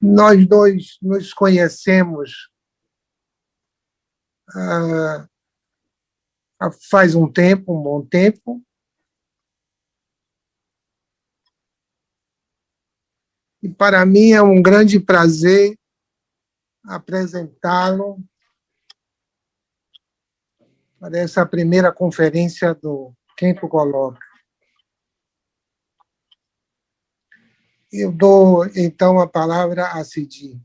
Nós dois nos conhecemos ah, faz um tempo, um bom tempo, e para mim é um grande prazer apresentá-lo para essa primeira conferência do Quinto Colóquio. Eu dou, então, a palavra a Sidi.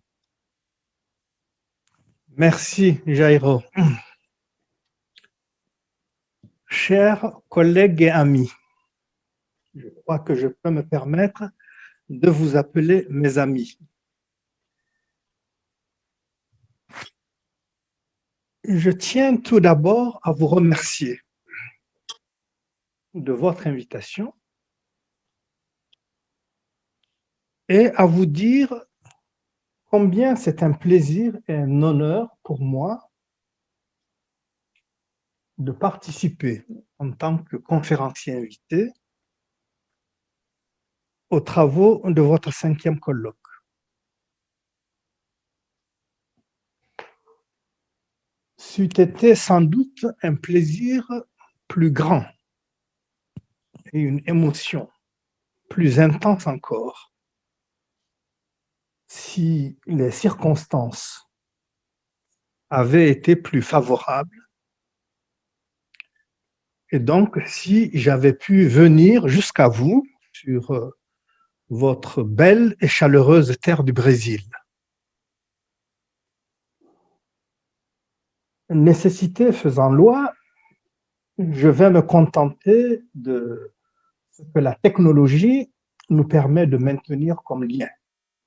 Merci, Jairo. Chers collègues et amis, je crois que je peux me permettre de vous appeler mes amis. Je tiens tout d'abord à vous remercier de votre invitation et à vous dire combien c'est un plaisir et un honneur pour moi de participer en tant que conférencier invité aux travaux de votre 5e colloque. C'eût été sans doute un plaisir plus grand et une émotion plus intense encore si les circonstances avaient été plus favorables et donc si j'avais pu venir jusqu'à vous sur votre belle et chaleureuse terre du Brésil. Nécessité faisant loi, je vais me contenter de ce que la technologie nous permet de maintenir comme lien,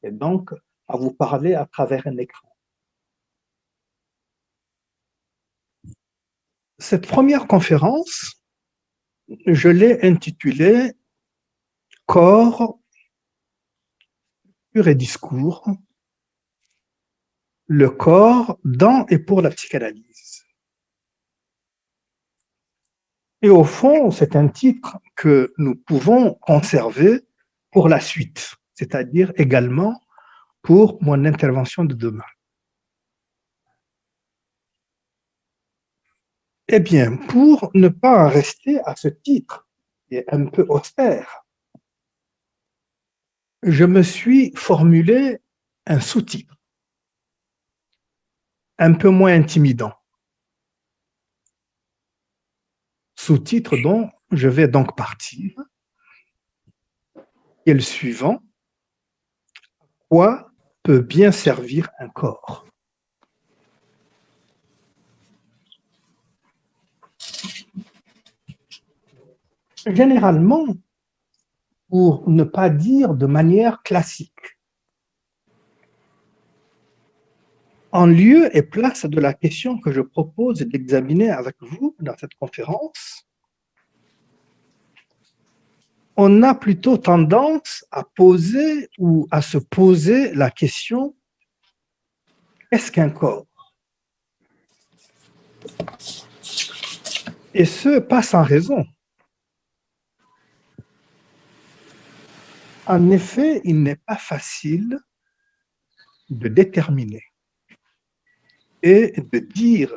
et donc à vous parler à travers un écran. Cette première conférence, je l'ai intitulée « Corps, pur et discours, le corps dans et pour la psychanalyse ». Et au fond, c'est un titre que nous pouvons conserver pour la suite, c'est-à-dire également pour mon intervention de demain. Eh bien, pour ne pas en rester à ce titre, qui est un peu austère, je me suis formulé un sous-titre, un peu moins intimidant. Sous-titre dont je vais donc partir, et le suivant, quoi peut bien servir un corps? Généralement, pour ne pas dire de manière classique, en lieu et place de la question que je propose d'examiner avec vous dans cette conférence, on a plutôt tendance à poser ou à se poser la question: qu'est-ce qu'un corps? Et ce, pas sans raison. En effet, il n'est pas facile de déterminer et de dire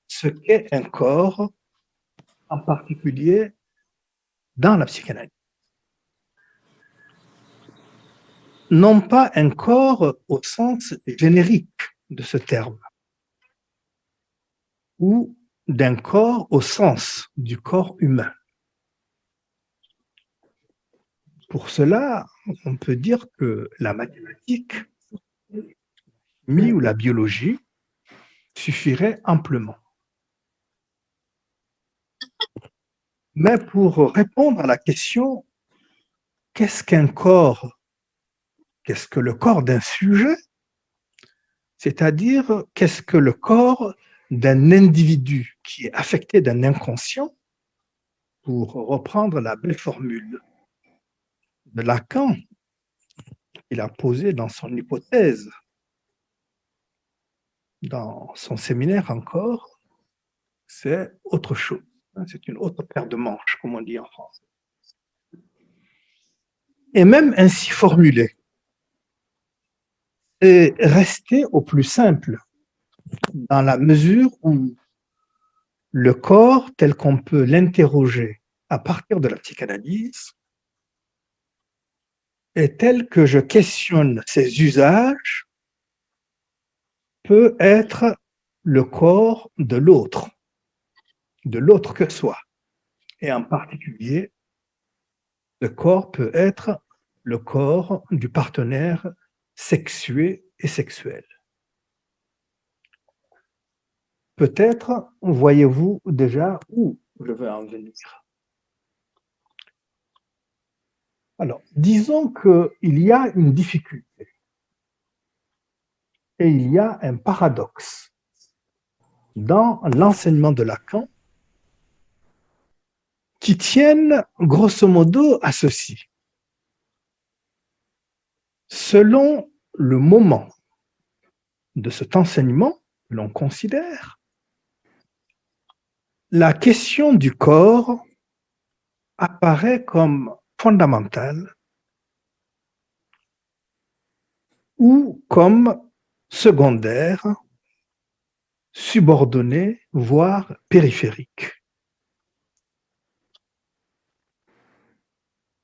ce qu'est un corps, en particulier dans la psychanalyse. Non pas un corps au sens générique de ce terme, ou d'un corps au sens du corps humain. Pour cela, on peut dire que la mathématique, la chimie ou la biologie suffirait amplement. Mais pour répondre à la question, qu'est-ce qu'un corps? Qu'est-ce que le corps d'un sujet? C'est-à-dire, qu'est-ce que le corps d'un individu qui est affecté d'un inconscient, pour reprendre la belle formule de Lacan qu'il a posée dans son hypothèse, dans son séminaire encore, c'est autre chose. C'est une autre paire de manches, comme on dit en France. Et même ainsi formulé, est resté au plus simple, dans la mesure où le corps, tel qu'on peut l'interroger à partir de la psychanalyse, et tel que je questionne ses usages, peut être le corps de l'autre que soi. Et en particulier, le corps peut être le corps du partenaire sexué et sexuel. Peut-être voyez-vous déjà où je veux en venir. Alors, disons qu'il y a une difficulté et il y a un paradoxe dans l'enseignement de Lacan qui tiennent grosso modo à ceci. Selon le moment de cet enseignement que l'on considère, la question du corps apparaît comme fondamentale ou comme secondaire, subordonnée, voire périphérique.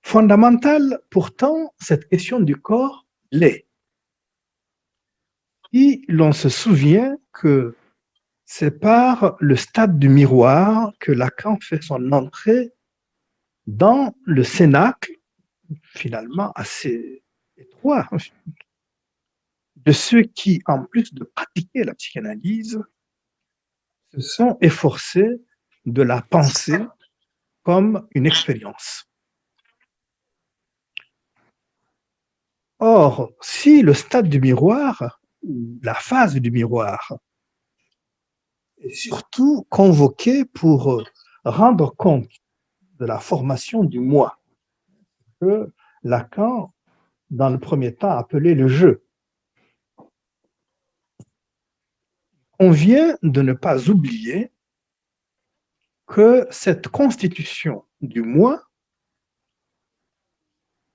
Fondamentale, pourtant, cette question du corps l'est. Et l'on se souvient que c'est par le stade du miroir que Lacan fait son entrée dans le cénacle, finalement assez étroit, de ceux qui, en plus de pratiquer la psychanalyse, se sont efforcés de la penser comme une expérience. Or, si le stade du miroir, la phase du miroir, est surtout convoqué pour rendre compte de la formation du moi, que Lacan, dans le premier temps, appelait le jeu, on vient de ne pas oublier que cette constitution du moi,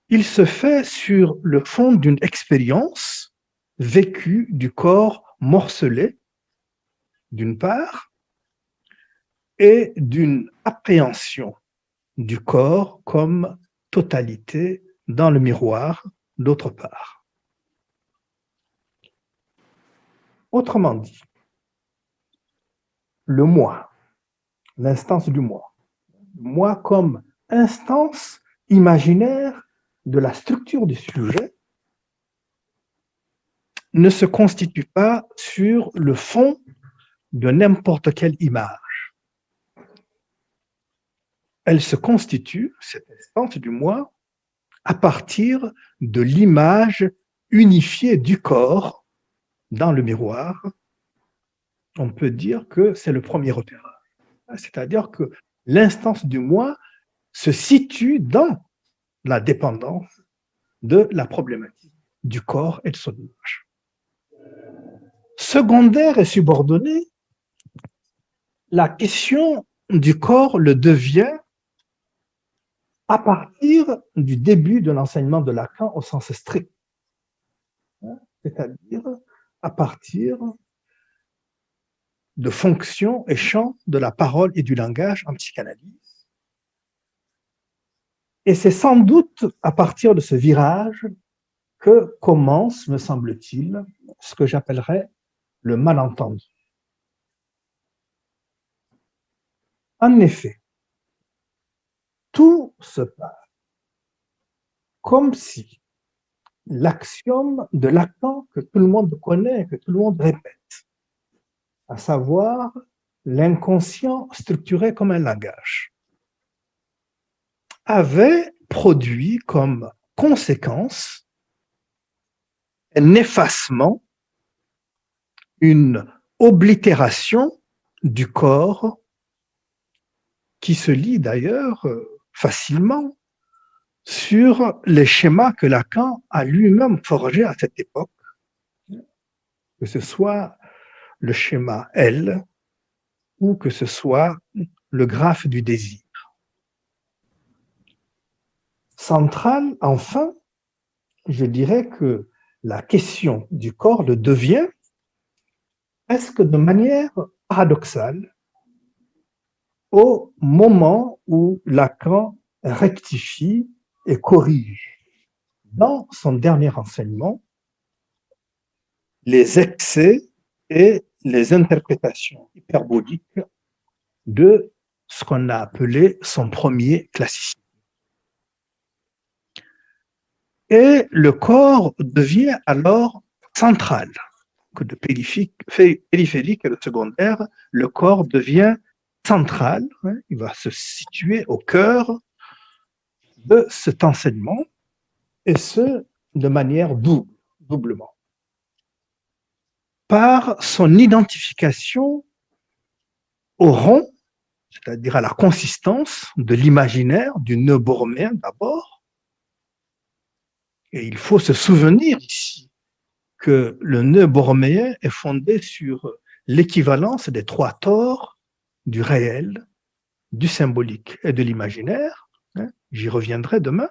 il se fait sur le fond d'une expérience vécue du corps morcelé, d'une part, et d'une appréhension du corps comme totalité dans le miroir, d'autre part. Autrement dit, le moi, l'instance du moi comme instance imaginaire de la structure du sujet, ne se constitue pas sur le fond de n'importe quelle image. Elle se constitue, cette instance du moi, à partir de l'image unifiée du corps dans le miroir. On peut dire que c'est le premier repérage. C'est-à-dire que l'instance du moi se situe dans la dépendance de la problématique du corps et de son image. Secondaire et subordonnée, la question du corps le devient à partir du début de l'enseignement de Lacan au sens strict, c'est-à-dire à partir de fonctions et champs de la parole et du langage en psychanalyse. Et c'est sans doute à partir de ce virage que commence, me semble-t-il, ce que j'appellerais le malentendu. En effet, tout se passe comme si l'axiome de Lacan que tout le monde connaît, que tout le monde répète, à savoir l'inconscient structuré comme un langage, avait produit comme conséquence un effacement, une oblitération du corps qui se lie d'ailleurs facilement sur les schémas que Lacan a lui-même forgés à cette époque, que ce soit le schéma L ou que ce soit le graphe du désir. Central, enfin, je dirais que la question du corps le devient presque de manière paradoxale au moment où Lacan rectifie et corrige dans son dernier enseignement les excès et les interprétations hyperboliques de ce qu'on a appelé son premier classicisme. Et le corps devient alors central. Que de périphérique et de secondaire, le corps devient central, hein, il va se situer au cœur de cet enseignement, et ce, de manière doublement. Par son identification au rond, c'est-à-dire à la consistance de l'imaginaire, du nœud borroméen d'abord, et il faut se souvenir ici que le nœud borroméen est fondé sur l'équivalence des trois tores du réel, du symbolique et de l'imaginaire. J'y reviendrai demain.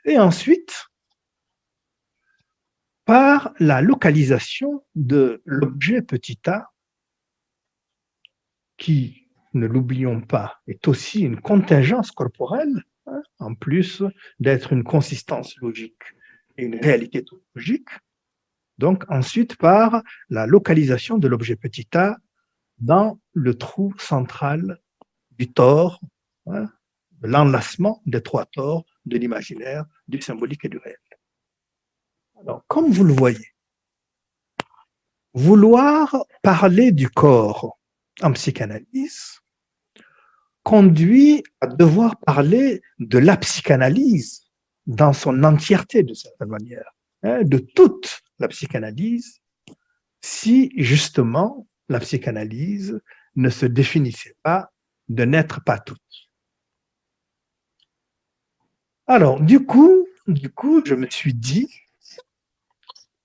Et ensuite, par la localisation de l'objet petit a, qui, ne l'oublions pas, est aussi une contingence corporelle, en plus d'être une consistance logique et une réalité topologique. Donc, ensuite, par la localisation de l'objet petit a dans le trou central du tore, de l'enlacement des trois tores de l'imaginaire, du symbolique et du réel. Alors, comme vous le voyez, vouloir parler du corps en psychanalyse conduit à devoir parler de la psychanalyse dans son entièreté, de certaine manière, de toute la psychanalyse, si justement la psychanalyse ne se définissait pas de n'être pas toute. Alors, du coup, je me suis dit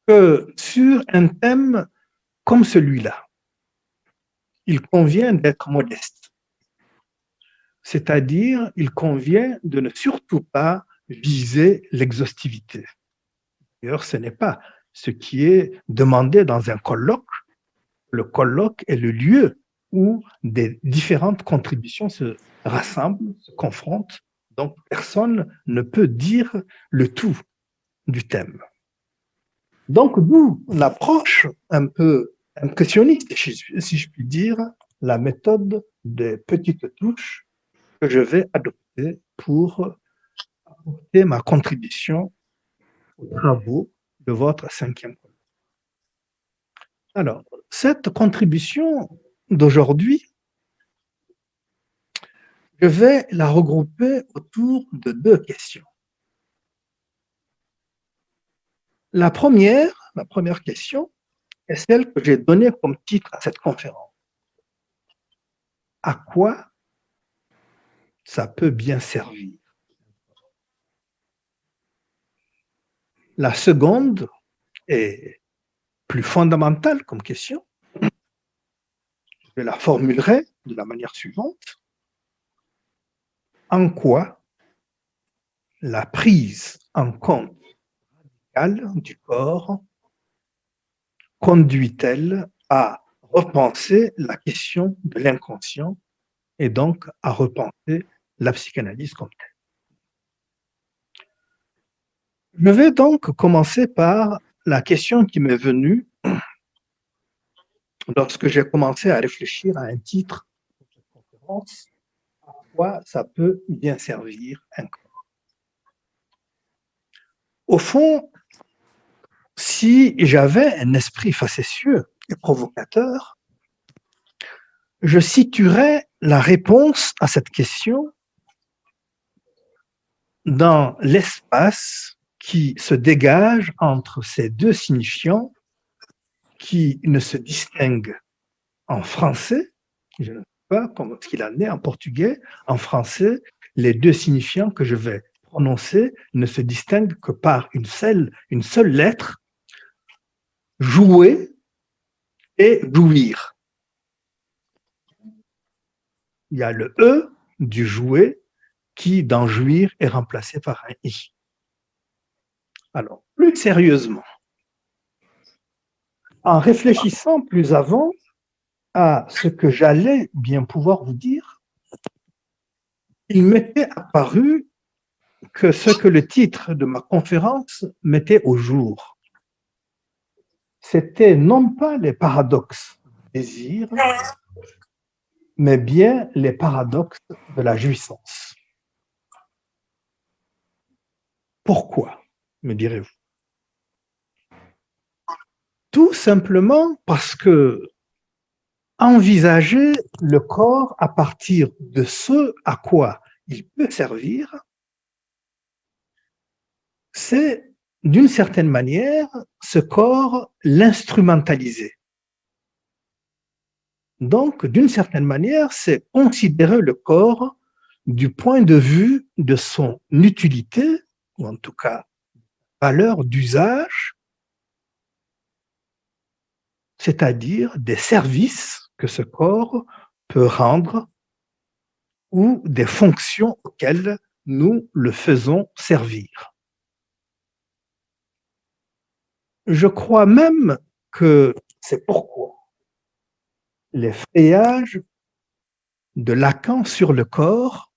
que sur un thème comme celui-là, il convient d'être modeste. C'est-à-dire, il convient de ne surtout pas viser l'exhaustivité. D'ailleurs, ce n'est pas ce qui est demandé dans un colloque. Le colloque est le lieu où des différentes contributions se rassemblent, se confrontent. Donc, personne ne peut dire le tout du thème. Donc, d'où l'approche un peu impressionniste, si je puis dire, la méthode des petites touches que je vais adopter pour apporter ma contribution aux travaux de votre 5e colloque. Alors, cette contribution d'aujourd'hui, je vais la regrouper autour de 2 questions. La première question est celle que j'ai donnée comme titre à cette conférence. À quoi ça peut bien servir? La seconde est plus fondamentale comme question. Je la formulerai de la manière suivante. En quoi la prise en compte radicale du corps conduit-elle à repenser la question de l'inconscient et donc à repenser la psychanalyse comme telle? Je vais donc commencer par la question qui m'est venue lorsque j'ai commencé à réfléchir à un titre de cette conférence, à quoi ça peut bien servir un corps. Au fond, si j'avais un esprit facétieux et provocateur, je situerais la réponse à cette question dans l'espace qui se dégage entre ces 2 signifiants qui ne se distinguent en français, je ne sais pas comment il en est en portugais, en français, les 2 signifiants que je vais prononcer ne se distinguent que par une seule lettre, jouer et jouir. Il y a le E du jouer qui, dans jouir, est remplacé par un I. Alors, plus sérieusement, En réfléchissant plus avant à ce que j'allais bien pouvoir vous dire, il m'était apparu que ce que le titre de ma conférence mettait au jour, c'était non pas les paradoxes du désir, mais bien les paradoxes de la jouissance. Pourquoi, me direz-vous? Tout simplement parce que envisager le corps à partir de ce à quoi il peut servir, c'est d'une certaine manière ce corps l'instrumentaliser. Donc, d'une certaine manière, c'est considérer le corps du point de vue de son utilité, ou en tout cas valeur d'usage, c'est-à-dire des services que ce corps peut rendre ou des fonctions auxquelles nous le faisons servir. Je crois même que c'est pourquoi les frayages de Lacan sur le corps,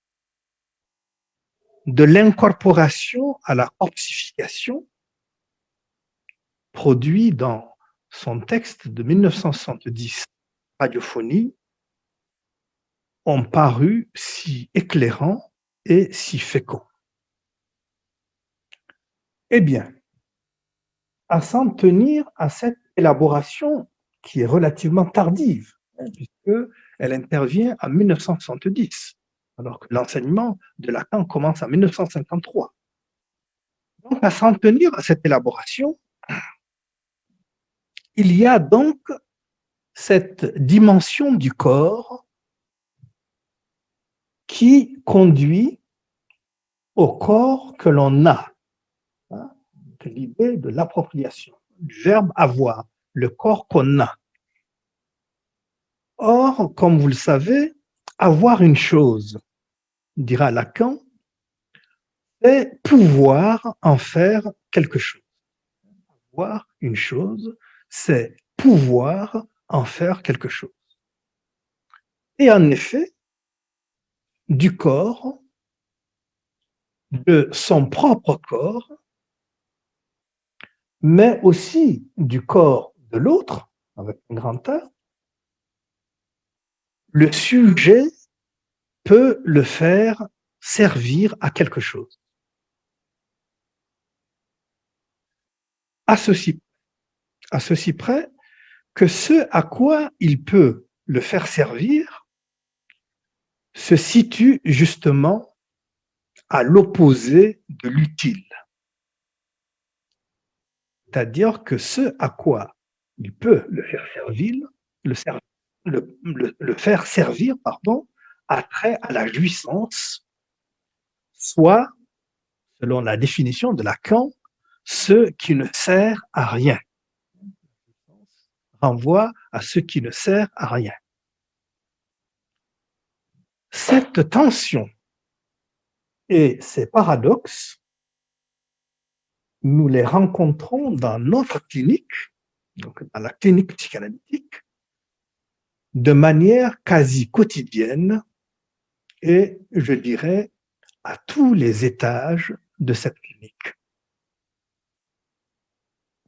de l'incorporation à la corpsification, produit dans son texte de 1970, Radiophonie, ont paru si éclairants et si féconds. Eh bien, à s'en tenir à cette élaboration qui est relativement tardive, puisqu'elle intervient en 1970, alors que l'enseignement de Lacan commence en 1953. Donc, à s'en tenir à cette élaboration, il y a donc cette dimension du corps qui conduit au corps que l'on a. L'idée de l'appropriation, du verbe avoir, le corps qu'on a. Or, comme vous le savez, avoir une chose, dira Lacan, c'est pouvoir en faire quelque chose. Avoir une chose, c'est pouvoir en faire quelque chose. Et en effet, du corps, de son propre corps, mais aussi du corps de l'autre, avec un grand A, le sujet peut le faire servir à quelque chose. À ceci près que ce à quoi il peut le faire servir se situe justement à l'opposé de l'utile. C'est-à-dire que ce à quoi il peut le faire servir, le faire servir, a trait à la jouissance, soit, selon la définition de Lacan, ce qui ne sert à rien. Renvoie à ce qui ne sert à rien. Cette tension et ces paradoxes, nous les rencontrons dans notre clinique, donc dans la clinique psychanalytique, de manière quasi quotidienne et, je dirais, à tous les étages de cette clinique.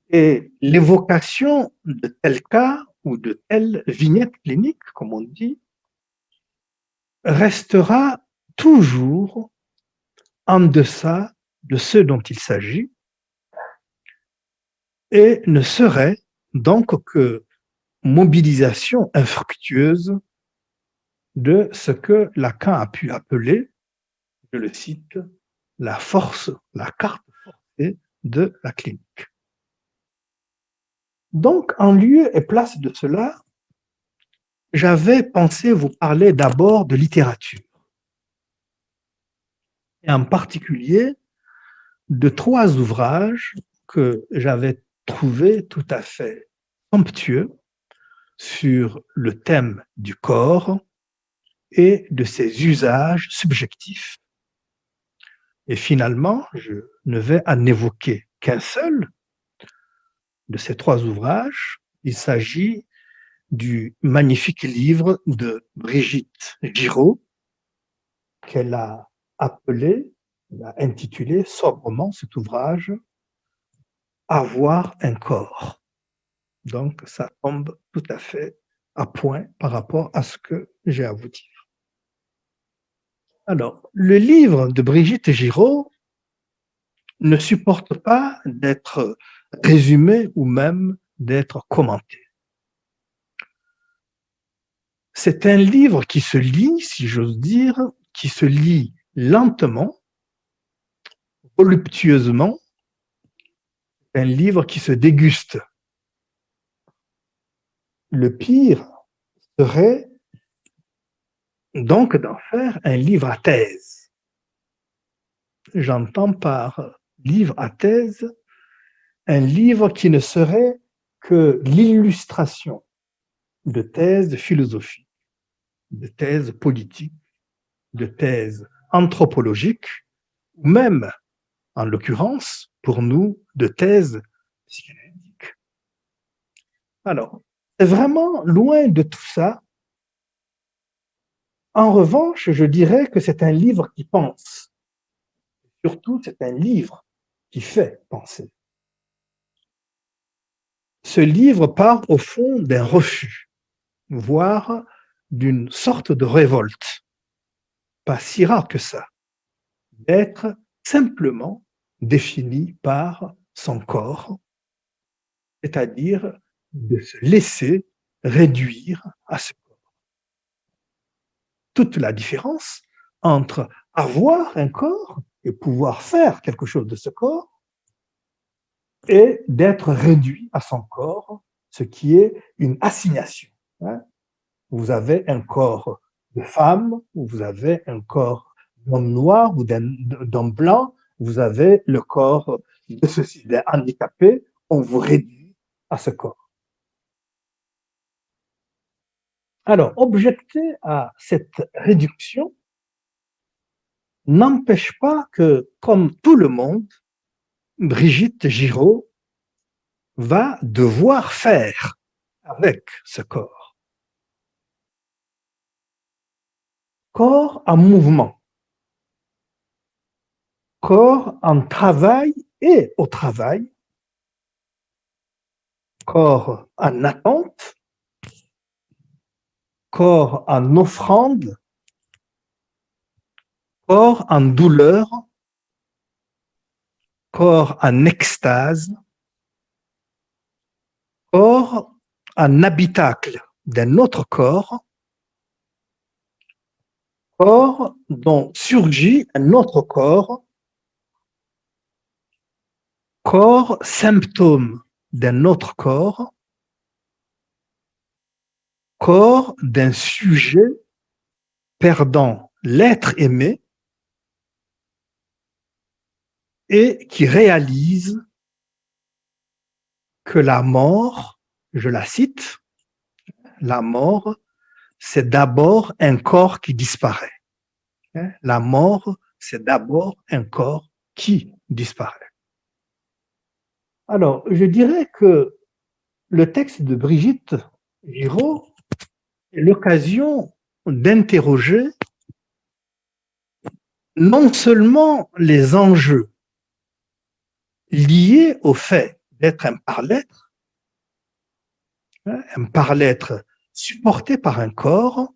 Et l'évocation de tel cas ou de telle vignette clinique, comme on dit, restera toujours en deçà de ce dont il s'agit et ne serait donc que mobilisation infructueuse de ce que Lacan a pu appeler, je le cite, la force, la carte forcée de la clinique. Donc, en lieu et place de cela, j'avais pensé vous parler d'abord de littérature, et en particulier de 3 ouvrages que j'avais trouvés tout à fait somptueux sur le thème du corps et de ses usages subjectifs. Et finalement, je ne vais en évoquer qu'un seul de ces 3 ouvrages, Il s'agit du magnifique livre de Brigitte Giraud qu'elle a appelé, elle a intitulé sobrement cet ouvrage Avoir un corps. Donc, ça tombe tout à fait à point par rapport à ce que j'ai à vous dire. Alors, le livre de Brigitte Giraud ne supporte pas d'être résumé ou même d'être commenté. C'est un livre qui se lit, si j'ose dire, qui se lit lentement, voluptueusement. C'est un livre qui se déguste. Le pire serait donc d'en faire un livre à thèse. J'entends par livre à thèse un livre qui ne serait que l'illustration de thèses de philosophie, de thèses politiques, de thèses anthropologiques, ou même, en l'occurrence, pour nous, de thèses psychanalytiques. Alors, c'est vraiment loin de tout ça. En revanche, je dirais que c'est un livre qui pense. Surtout, c'est un livre qui fait penser. Ce livre part au fond d'un refus, voire d'une sorte de révolte, pas si rare que ça, d'être simplement défini par son corps, c'est-à-dire de se laisser réduire à ce corps. Toute la différence entre avoir un corps et pouvoir faire quelque chose de ce corps et d'être réduit à son corps, ce qui est une assignation. Vous avez un corps de femme, ou vous avez un corps d'homme noir ou d'homme blanc, vous avez le corps de ceci, d'un handicapé, on vous réduit à ce corps. Alors, objecter à cette réduction n'empêche pas que, comme tout le monde, Brigitte Giraud va devoir faire avec ce corps. Corps en mouvement, corps en travail et au travail, corps en attente, corps en offrande, corps en douleur, corps en extase, corps en habitacle d'un autre corps, corps dont surgit un autre corps, corps symptôme d'un autre corps, corps d'un sujet perdant l'être aimé et qui réalise que la mort, je la cite, la mort, c'est d'abord un corps qui disparaît. La mort, c'est d'abord un corps qui disparaît. Alors, je dirais que le texte de Brigitte Giraud est l'occasion d'interroger non seulement les enjeux liés au fait d'être un par-l'être supporté par un corps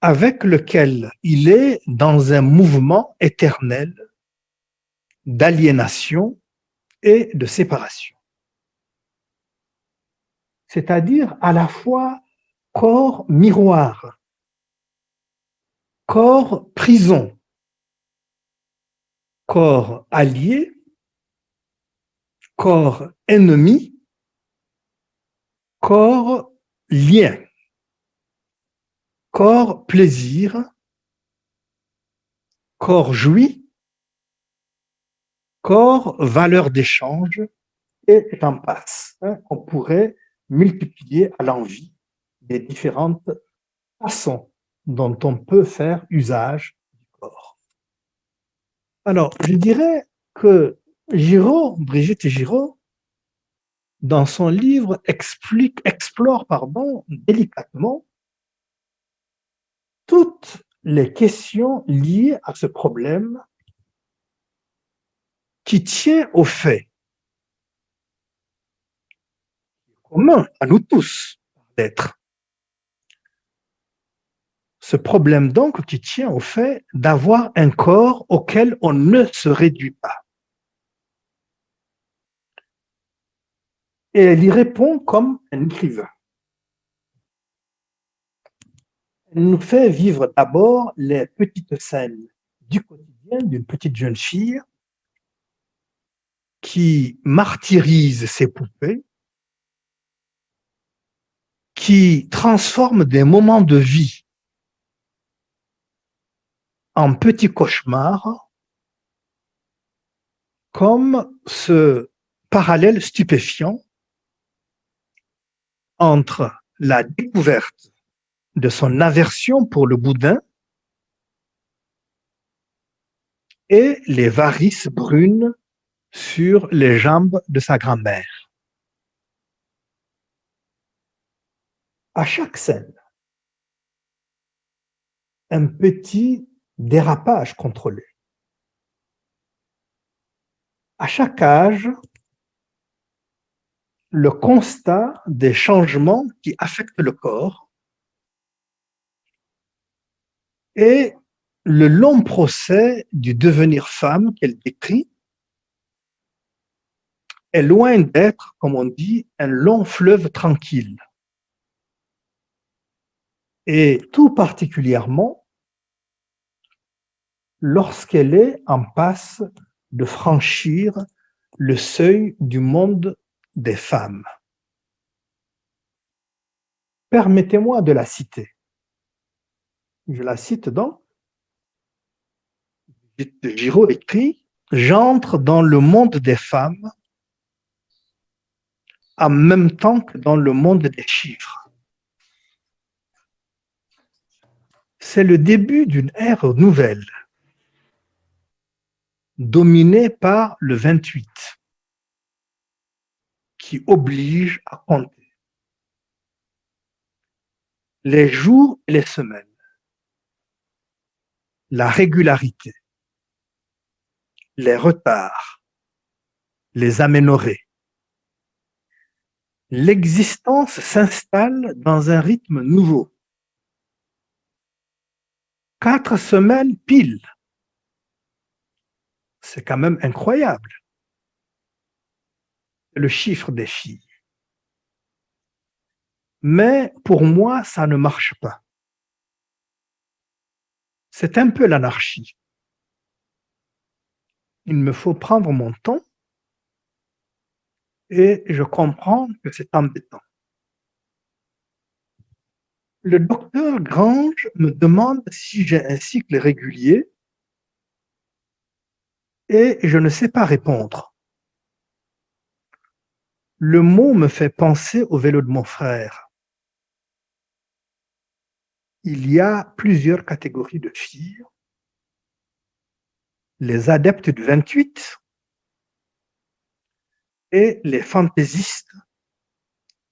avec lequel il est dans un mouvement éternel d'aliénation et de séparation. C'est-à-dire à la fois corps miroir, corps prison, corps allié, corps ennemi, corps lien, corps plaisir, corps joui, corps valeur d'échange, et j'en passe. On pourrait multiplier à l'envi les différentes façons dont on peut faire usage du corps. Alors, je dirais que Brigitte Giraud, dans son livre, explore délicatement toutes les questions liées à ce problème qui tient au fait commun à nous tous d'être. Ce problème donc qui tient au fait d'avoir un corps auquel on ne se réduit pas. Et elle y répond comme un écrivain. Elle nous fait vivre d'abord les petites scènes du quotidien d'une petite jeune fille qui martyrise ses poupées, qui transforme des moments de vie en petits cauchemars, comme ce parallèle stupéfiant entre la découverte de son aversion pour le boudin et les varices brunes sur les jambes de sa grand-mère. À chaque scène, un petit dérapage contrôlé. À chaque âge, le constat des changements qui affectent le corps et le long procès du devenir femme qu'elle décrit est loin d'être, comme on dit, un long fleuve tranquille. Et tout particulièrement lorsqu'elle est en passe de franchir le seuil du monde des femmes. Permettez-moi de la citer. Je la cite donc. Giraud écrit « J'entre dans le monde des femmes en même temps que dans le monde des chiffres. C'est le début d'une ère nouvelle, dominée par le 28, qui oblige à compter les jours et les semaines, la régularité, les retards, les aménorrhées. L'existence s'installe dans un rythme nouveau. 4 semaines pile. C'est quand même incroyable. Le chiffre des filles. Mais pour moi, ça ne marche pas. C'est un peu l'anarchie. Il me faut prendre mon temps et je comprends que c'est embêtant. Le docteur Grange me demande si j'ai un cycle régulier et je ne sais pas répondre. Le mot me fait penser au vélo de mon frère. Il y a plusieurs catégories de filles. Les adeptes du 28 et les fantaisistes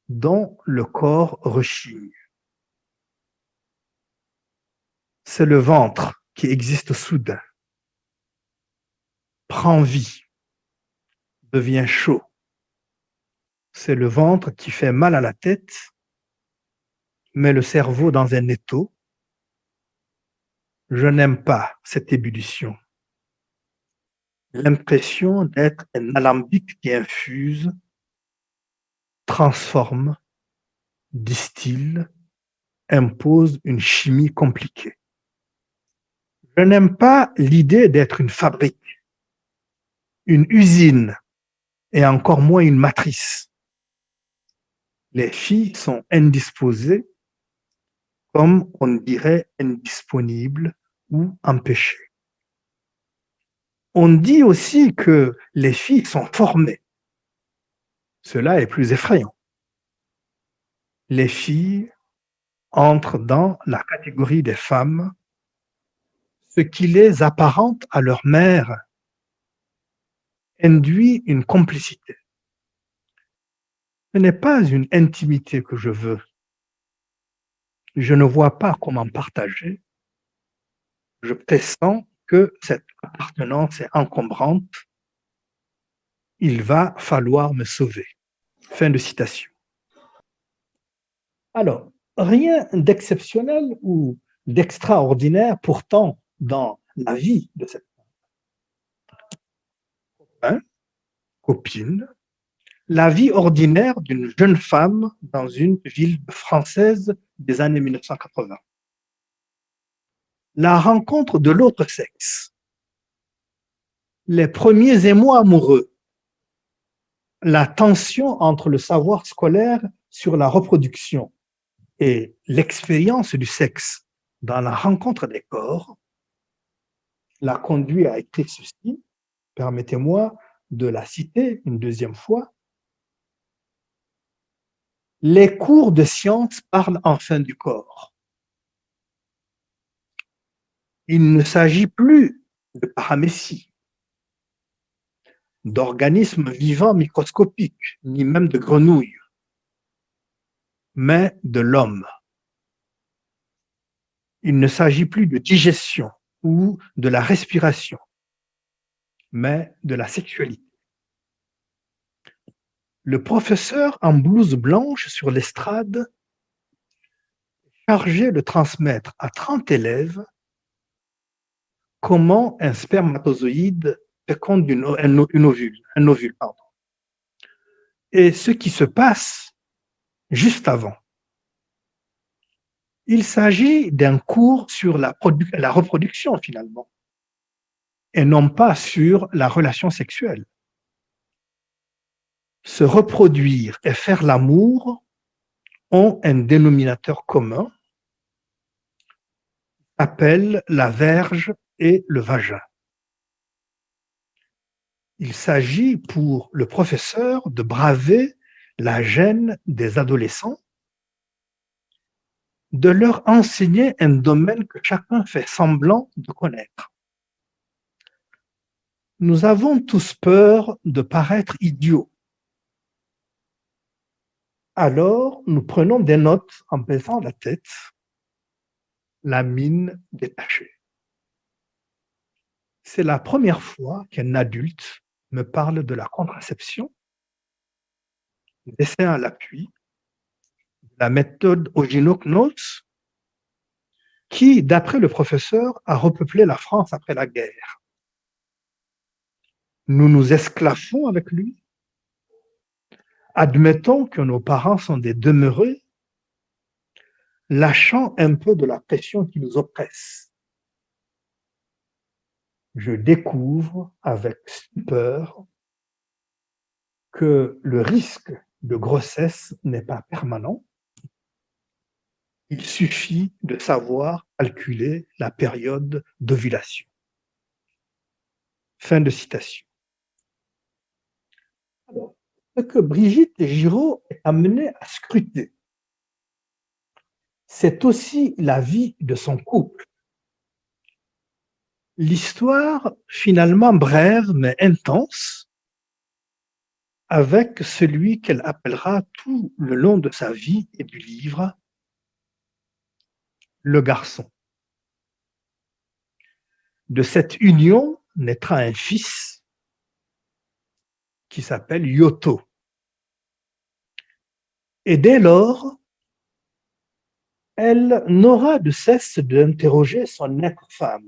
dont le corps rechigne. C'est le ventre qui existe soudain, prend vie, devient chaud. C'est le ventre qui fait mal à la tête, met le cerveau dans un étau. Je n'aime pas cette ébullition. L'impression d'être un alambic qui infuse, transforme, distille, impose une chimie compliquée. Je n'aime pas l'idée d'être une fabrique, une usine et encore moins une matrice. Les filles sont indisposées, comme on dirait indisponibles ou empêchées. On dit aussi que les filles sont formées. Cela est plus effrayant. Les filles entrent dans la catégorie des femmes, ce qui les apparente à leur mère induit une complicité. Ce n'est pas une intimité que je veux. Je ne vois pas comment partager. Je pressens que cette appartenance est encombrante. Il va falloir me sauver. Fin de citation. Alors, rien d'exceptionnel ou d'extraordinaire pourtant dans la vie de cette copine, la vie ordinaire d'une jeune femme dans une ville française des années 1980. La rencontre de l'autre sexe, les premiers émois amoureux, la tension entre le savoir scolaire sur la reproduction et l'expérience du sexe dans la rencontre des corps, l'a conduit à écrire ceci. Permettez-moi de la citer une deuxième fois. Les cours de science parlent enfin du corps. Il ne s'agit plus de paramécie, d'organismes vivants microscopiques, ni même de grenouilles, mais de l'homme. Il ne s'agit plus de digestion ou de la respiration, mais de la sexualité. Le professeur en blouse blanche sur l'estrade, chargé de transmettre à 30 élèves comment un spermatozoïde féconde un ovule. Et ce qui se passe juste avant. Il s'agit d'un cours sur la reproduction finalement, et non pas sur la relation sexuelle. Se reproduire et faire l'amour ont un dénominateur commun, appelle la verge et le vagin. Il s'agit pour le professeur de braver la gêne des adolescents, de leur enseigner un domaine que chacun fait semblant de connaître. Nous avons tous peur de paraître idiots. Alors, nous prenons des notes en baissant la tête, la mine détachée. C'est la première fois qu'un adulte me parle de la contraception, dessin à l'appui, la méthode Oginok-Notes, qui, d'après le professeur, a repeuplé la France après la guerre. Nous nous esclaffons avec lui. Admettons que nos parents sont des demeurés, lâchant un peu de la pression qui nous oppresse. Je découvre avec stupeur que le risque de grossesse n'est pas permanent. Il suffit de savoir calculer la période d'ovulation. Fin de citation. Alors, ce que Brigitte Giraud est amenée à scruter, c'est aussi la vie de son couple. L'histoire, finalement brève mais intense, avec celui qu'elle appellera tout le long de sa vie et du livre, le garçon. De cette union naîtra un fils qui s'appelle Yoto. Et dès lors, elle n'aura de cesse d'interroger son être femme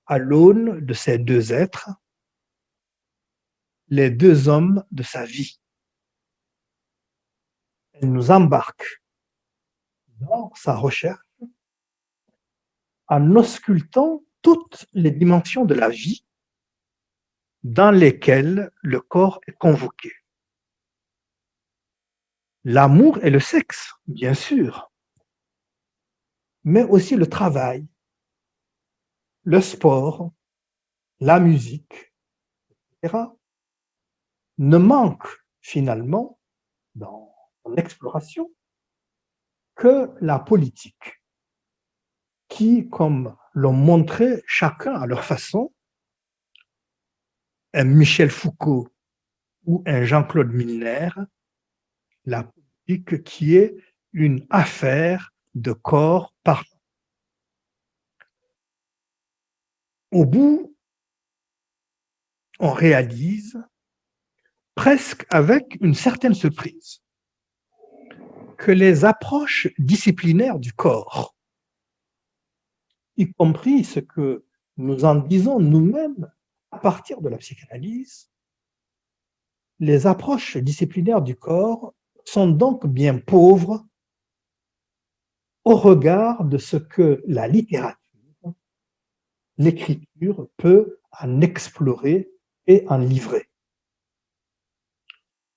à l'aune de ces deux êtres, les deux hommes de sa vie. Elle nous embarque dans sa recherche en auscultant toutes les dimensions de la vie dans lesquelles le corps est convoqué. L'amour et le sexe, bien sûr, mais aussi le travail, le sport, la musique, etc., ne manquent finalement dans son exploration que la politique, qui, comme l'ont montré chacun à leur façon, un Michel Foucault ou un Jean-Claude Milner, la politique qui est une affaire de corps parlant. Au bout, on réalise, presque avec une certaine surprise, que les approches disciplinaires du corps, y compris ce que nous en disons nous-mêmes à partir de la psychanalyse, les approches disciplinaires du corps sont donc bien pauvres au regard de ce que la littérature, l'écriture peut en explorer et en livrer.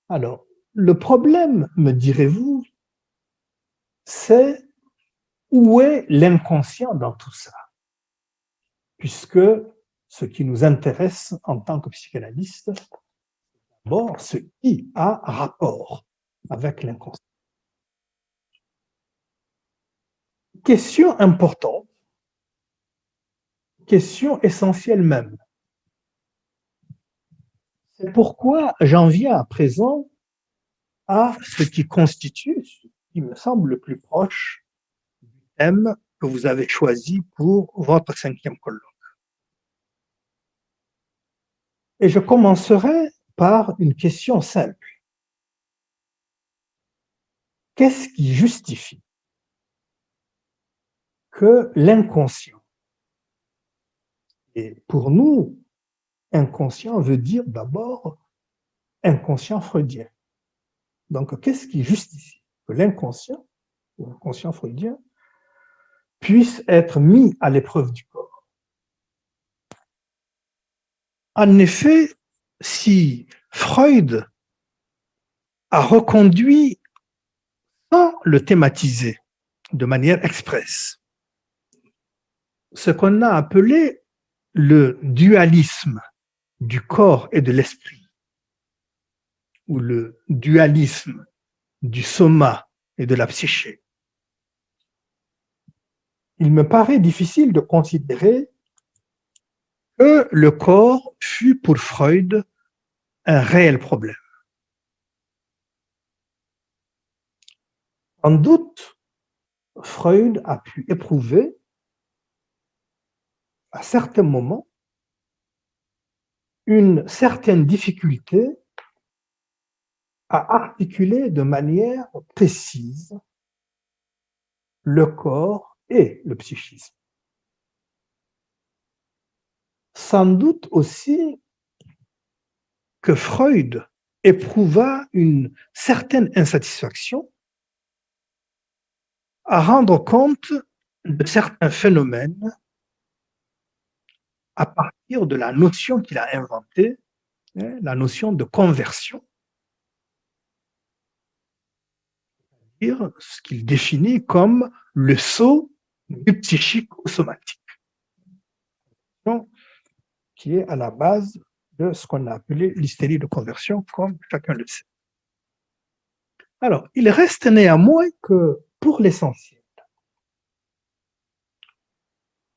Alors, le problème, me direz-vous, c'est où est l'inconscient dans tout ça? Puisque ce qui nous intéresse en tant que psychanalyste, d'abord, ce qui a rapport avec l'inconscient. Question importante, question essentielle même. C'est pourquoi j'en viens à présent à ce qui constitue, ce qui me semble le plus proche du thème que vous avez choisi pour votre 5e colloque. Et je commencerai par une question simple. Qu'est-ce qui justifie que l'inconscient, et pour nous, inconscient veut dire d'abord inconscient freudien. Donc, qu'est-ce qui justifie que l'inconscient, ou inconscient freudien, puisse être mis à l'épreuve du corps? En effet, si Freud a reconduit, sans le thématiser de manière expresse, ce qu'on a appelé le dualisme du corps et de l'esprit, ou le dualisme du soma et de la psyché, il me paraît difficile de considérer que le corps fut pour Freud un réel problème. Sans doute, Freud a pu éprouver à certains moments une certaine difficulté à articuler de manière précise le corps et le psychisme. Sans doute aussi que Freud éprouva une certaine insatisfaction à rendre compte de certains phénomènes à partir de la notion qu'il a inventée, la notion de conversion, c'est-à-dire ce qu'il définit comme le saut du psychique au somatique, qui est à la base de ce qu'on a appelé l'hystérie de conversion, comme chacun le sait. Alors, il reste néanmoins que, pour l'essentiel,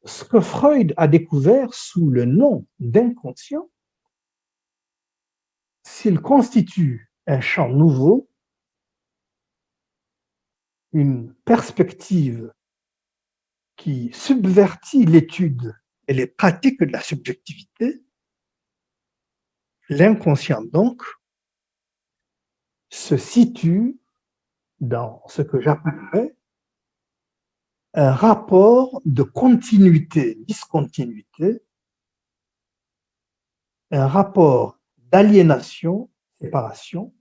ce que Freud a découvert sous le nom d'inconscient, s'il constitue un champ nouveau, une perspective qui subvertit l'étude et les pratiques de la subjectivité, l'inconscient donc se situe dans ce que j'appellerais un rapport de continuité-discontinuité, un rapport d'aliénation, séparation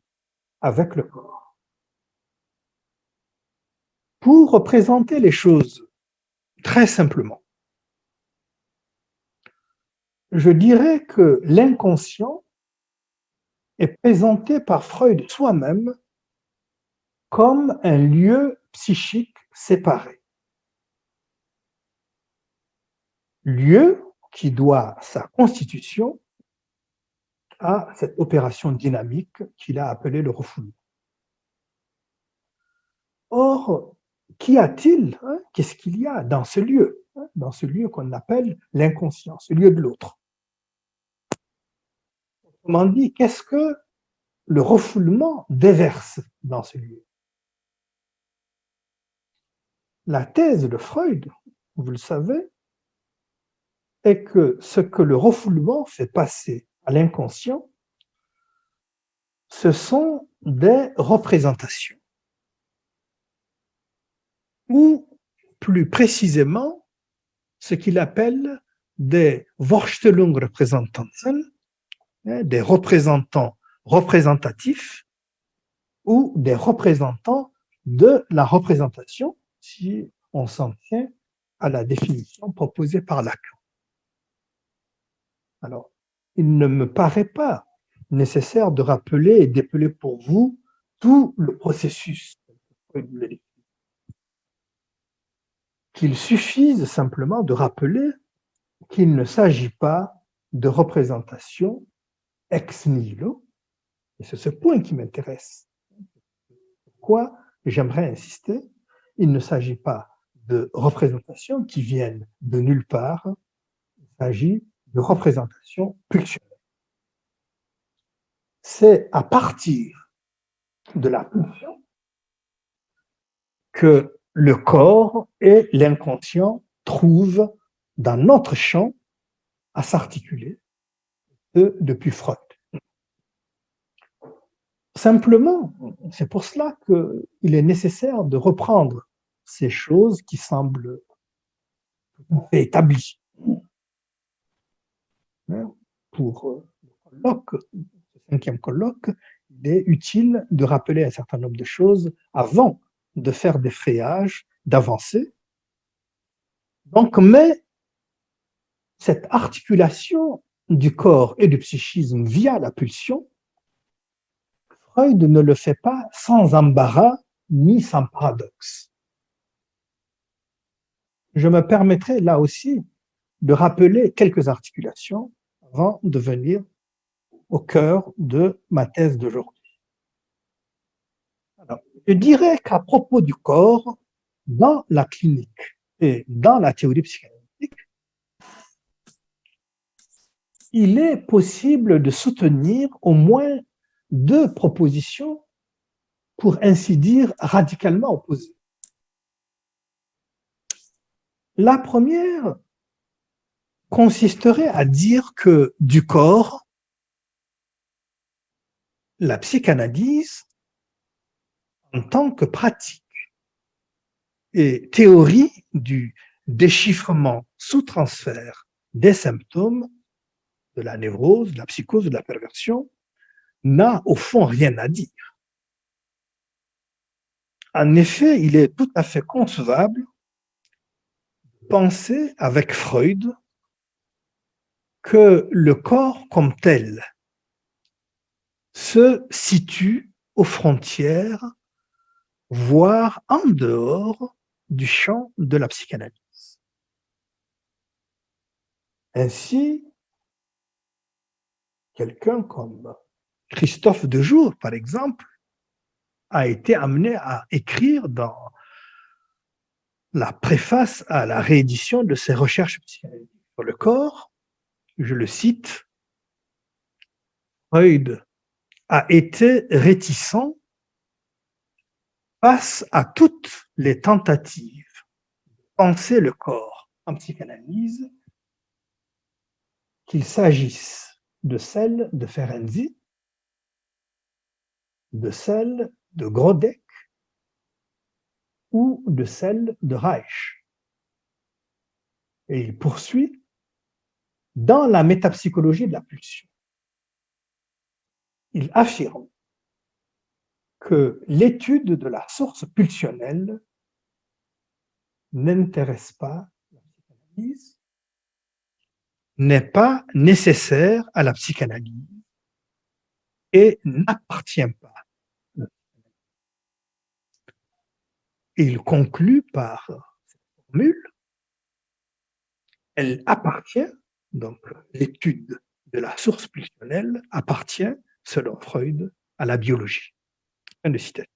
avec le corps. Pour représenter les choses très simplement, je dirais que l'inconscient est présenté par Freud soi-même comme un lieu psychique séparé. Lieu qui doit sa constitution à cette opération dynamique qu'il a appelée le refoulement. Or, qu'y a-t-il, qu'est-ce qu'il y a dans ce lieu qu'on appelle l'inconscient, ce lieu de l'autre? Autrement dit, qu'est-ce que le refoulement déverse dans ce lieu. La thèse de Freud, vous le savez, est que ce que le refoulement fait passer à l'inconscient, ce sont des représentations. Ou plus précisément, ce qu'il appelle des Vorstellungsrepräsentanzen, des représentants représentatifs ou des représentants de la représentation, si on s'en tient à la définition proposée par Lacan. Alors, il ne me paraît pas nécessaire de rappeler et d'épeler pour vous tout le processus, qu'il suffise simplement de rappeler qu'il ne s'agit pas de représentation ex nihilo, et c'est ce point qui m'intéresse. Pourquoi j'aimerais insister, il ne s'agit pas de représentations qui viennent de nulle part, il s'agit de représentations pulsionnelles. C'est à partir de la pulsion que le corps et l'inconscient trouvent dans notre champ à s'articuler, depuis Freud. Simplement, c'est pour cela qu'il est nécessaire de reprendre ces choses qui semblent établies. Pour le cinquième colloque, il est utile de rappeler un certain nombre de choses avant de faire des frayages, d'avancer. Donc, mais cette articulation du corps et du psychisme via la pulsion, Freud ne le fait pas sans embarras ni sans paradoxe. Je me permettrai là aussi de rappeler quelques articulations avant de venir au cœur de ma thèse d'aujourd'hui. Alors, je dirais qu'à propos du corps, dans la clinique et dans la théorie psychanalytique, il est possible de soutenir au moins deux propositions, pour ainsi dire, radicalement opposées. La première consisterait à dire que du corps, la psychanalyse, en tant que pratique et théorie du déchiffrement sous transfert des symptômes de la névrose, de la psychose, de la perversion, n'a au fond rien à dire. En effet, il est tout à fait concevable de penser avec Freud que le corps comme tel se situe aux frontières, voire en dehors du champ de la psychanalyse. Ainsi, quelqu'un comme Christophe Dejour, par exemple, a été amené à écrire dans la préface à la réédition de ses recherches psychanalytiques sur le corps, je le cite, Freud a été réticent face à toutes les tentatives de penser le corps en psychanalyse, qu'il s'agisse de celle de Ferenczi, de celle de Grodek ou de celle de Reich. Et il poursuit, dans la métapsychologie de la pulsion, il affirme que l'étude de la source pulsionnelle n'intéresse pas la psychanalyse, n'est pas nécessaire à la psychanalyse et n'appartient pas. Et il conclut par cette formule, elle appartient, donc l'étude de la source pulsionnelle appartient, selon Freud, à la biologie. Fin de citation.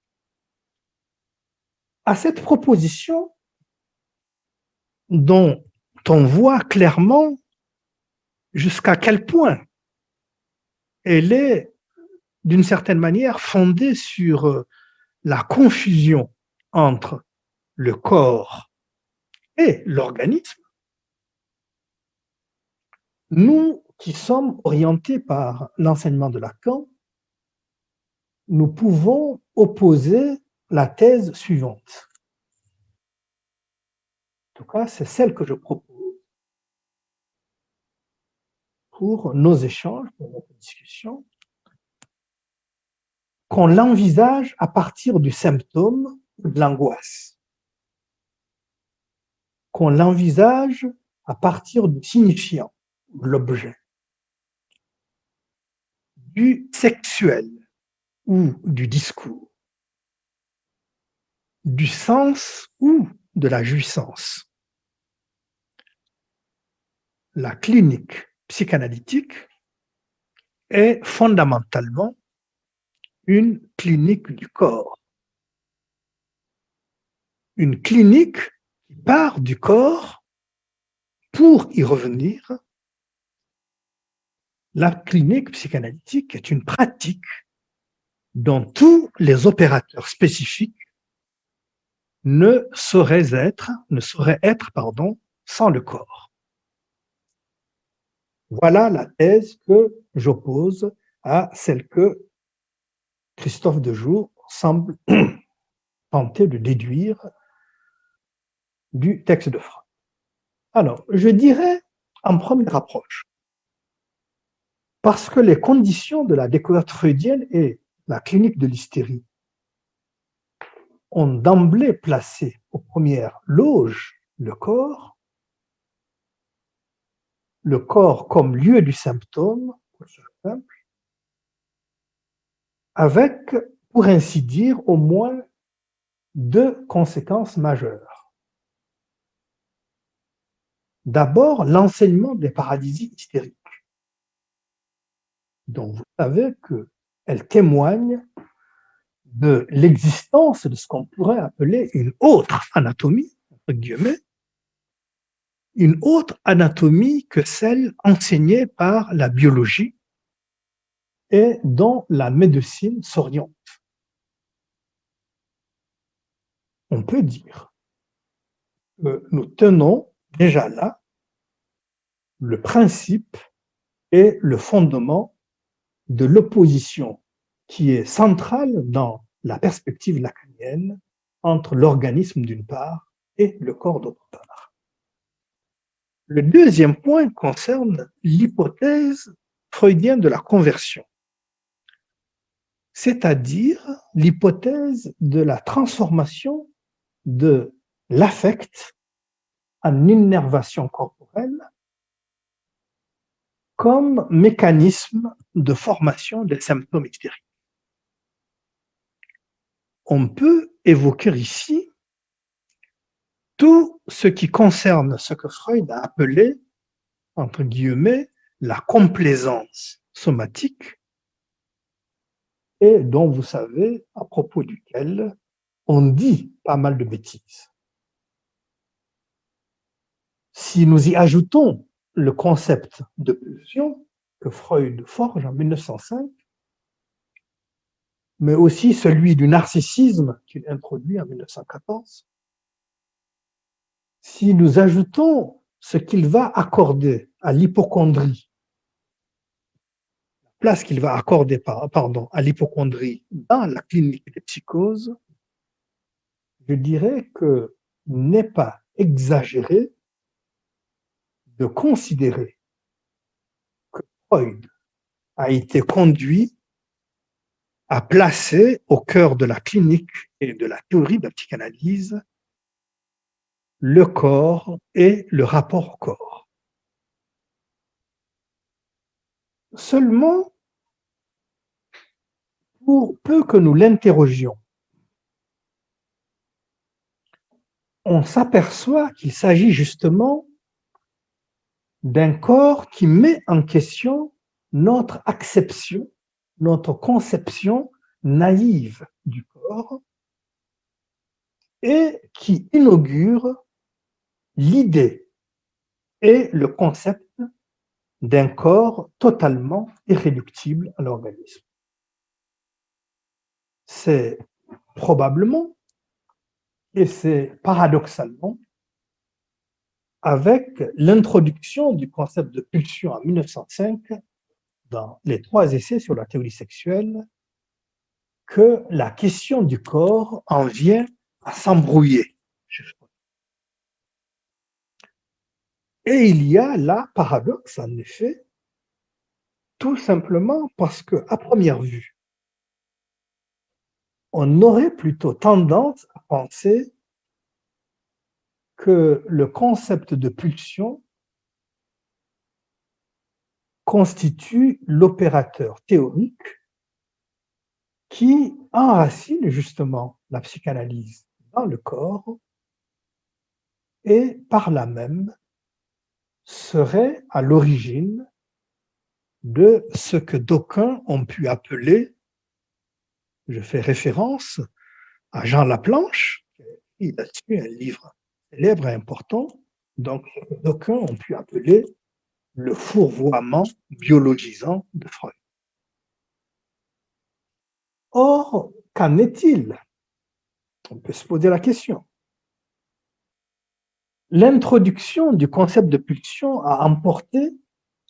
À cette proposition, dont on voit clairement jusqu'à quel point elle est, d'une certaine manière, fondée sur la confusion entre le corps et l'organisme, nous qui sommes orientés par l'enseignement de Lacan, nous pouvons opposer la thèse suivante. En tout cas, c'est celle que je propose pour nos échanges, pour notre discussion, qu'on l'envisage à partir du symptôme de l'angoisse, qu'on l'envisage à partir du signifiant, de l'objet, du sexuel ou du discours, du sens ou de la jouissance. La clinique psychanalytique est fondamentalement une clinique du corps. Une clinique qui part du corps pour y revenir. La clinique psychanalytique est une pratique dont tous les opérateurs spécifiques ne sauraient être sans le corps. Voilà la thèse que j'oppose à celle que Christophe Dejoux semble tenter de déduire du texte de Freud. Alors, je dirais en première approche, parce que les conditions de la découverte freudienne et la clinique de l'hystérie ont d'emblée placé aux premières loges le corps comme lieu du symptôme, avec, pour ainsi dire, au moins deux conséquences majeures. D'abord, l'enseignement des paralysies hystériques, dont vous savez qu'elles témoignent de l'existence de ce qu'on pourrait appeler une autre anatomie, entre guillemets, une autre anatomie que celle enseignée par la biologie et dont la médecine s'oriente. On peut dire que nous tenons déjà là le principe et le fondement de l'opposition qui est centrale dans la perspective lacanienne entre l'organisme d'une part et le corps d'autre part. Le deuxième point concerne l'hypothèse freudienne de la conversion, c'est-à-dire l'hypothèse de la transformation de l'affect en innervation corporelle comme mécanisme de formation des symptômes hystériques. On peut évoquer ici tout ce qui concerne ce que Freud a appelé, entre guillemets, la complaisance somatique, et dont vous savez, à propos duquel on dit pas mal de bêtises. Si nous y ajoutons le concept de pulsion que Freud forge en 1905, mais aussi celui du narcissisme qu'il introduit en 1914, si nous ajoutons ce qu'il va accorder à l'hypocondrie, la place qu'il va accorder à l'hypocondrie dans la clinique des psychoses, je dirais que n'est pas exagéré de considérer que Freud a été conduit à placer au cœur de la clinique et de la théorie de la psychanalyse le corps et le rapport au corps. Seulement, pour peu que nous l'interrogions, on s'aperçoit qu'il s'agit justement d'un corps qui met en question notre acception, notre conception naïve du corps et qui inaugure l'idée et le concept d'un corps totalement irréductible à l'organisme. C'est probablement, et c'est paradoxalement, avec l'introduction du concept de pulsion en 1905 dans les 3 essais sur la théorie sexuelle, que la question du corps en vient à s'embrouiller. Et il y a là paradoxe, en effet, tout simplement parce que, à première vue, on aurait plutôt tendance à penser que le concept de pulsion constitue l'opérateur théorique qui enracine justement la psychanalyse dans le corps et par là même serait à l'origine de ce que d'aucuns ont pu appeler, je fais référence à Jean Laplanche, qui a écrit là-dessus un livre célèbre et important, donc d'aucuns ont pu appeler le fourvoiement biologisant de Freud. Or, qu'en est-il? On peut se poser la question. L'introduction du concept de pulsion a emporté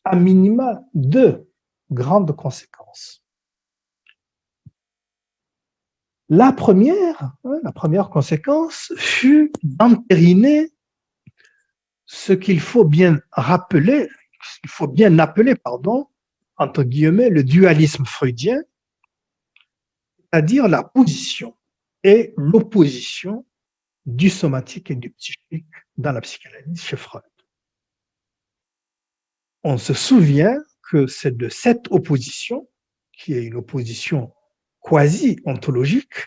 à minima 2 grandes conséquences. La première conséquence fut d'entériner ce qu'il faut bien appeler, entre guillemets, le dualisme freudien, c'est-à-dire la position et l'opposition du somatique et du psychique dans la psychanalyse chez Freud. On se souvient que c'est de cette opposition, qui est une opposition quasi-ontologique,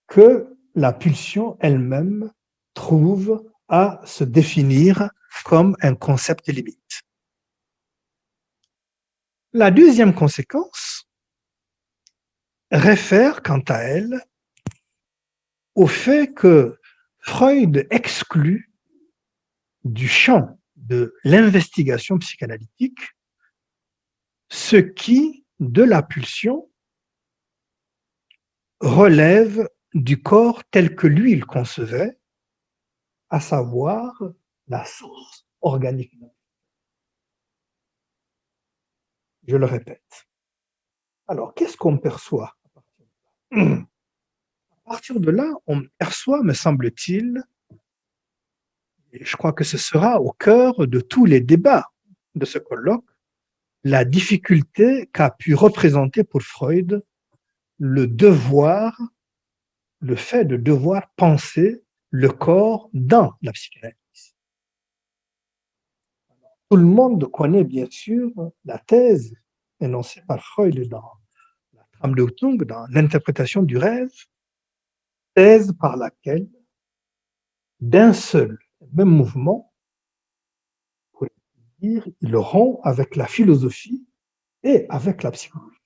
que la pulsion elle-même trouve à se définir comme un concept limite. La deuxième conséquence réfère, quant à elle, au fait que Freud exclut du champ de l'investigation psychanalytique ce qui, de la pulsion, relève du corps tel que lui il concevait, à savoir la source organique. Je le répète. Alors, qu'est-ce qu'on perçoit? À partir de là, on perçoit, me semble-t-il, et je crois que ce sera au cœur de tous les débats de ce colloque, la difficulté qu'a pu représenter pour Freud le fait de devoir penser le corps dans la psychanalyse. Tout le monde connaît bien sûr la thèse énoncée par Freud dans la trame de Jung, dans l'interprétation du rêve, thèse par laquelle, d'un seul même mouvement, il rompt avec la philosophie et avec la psychologie.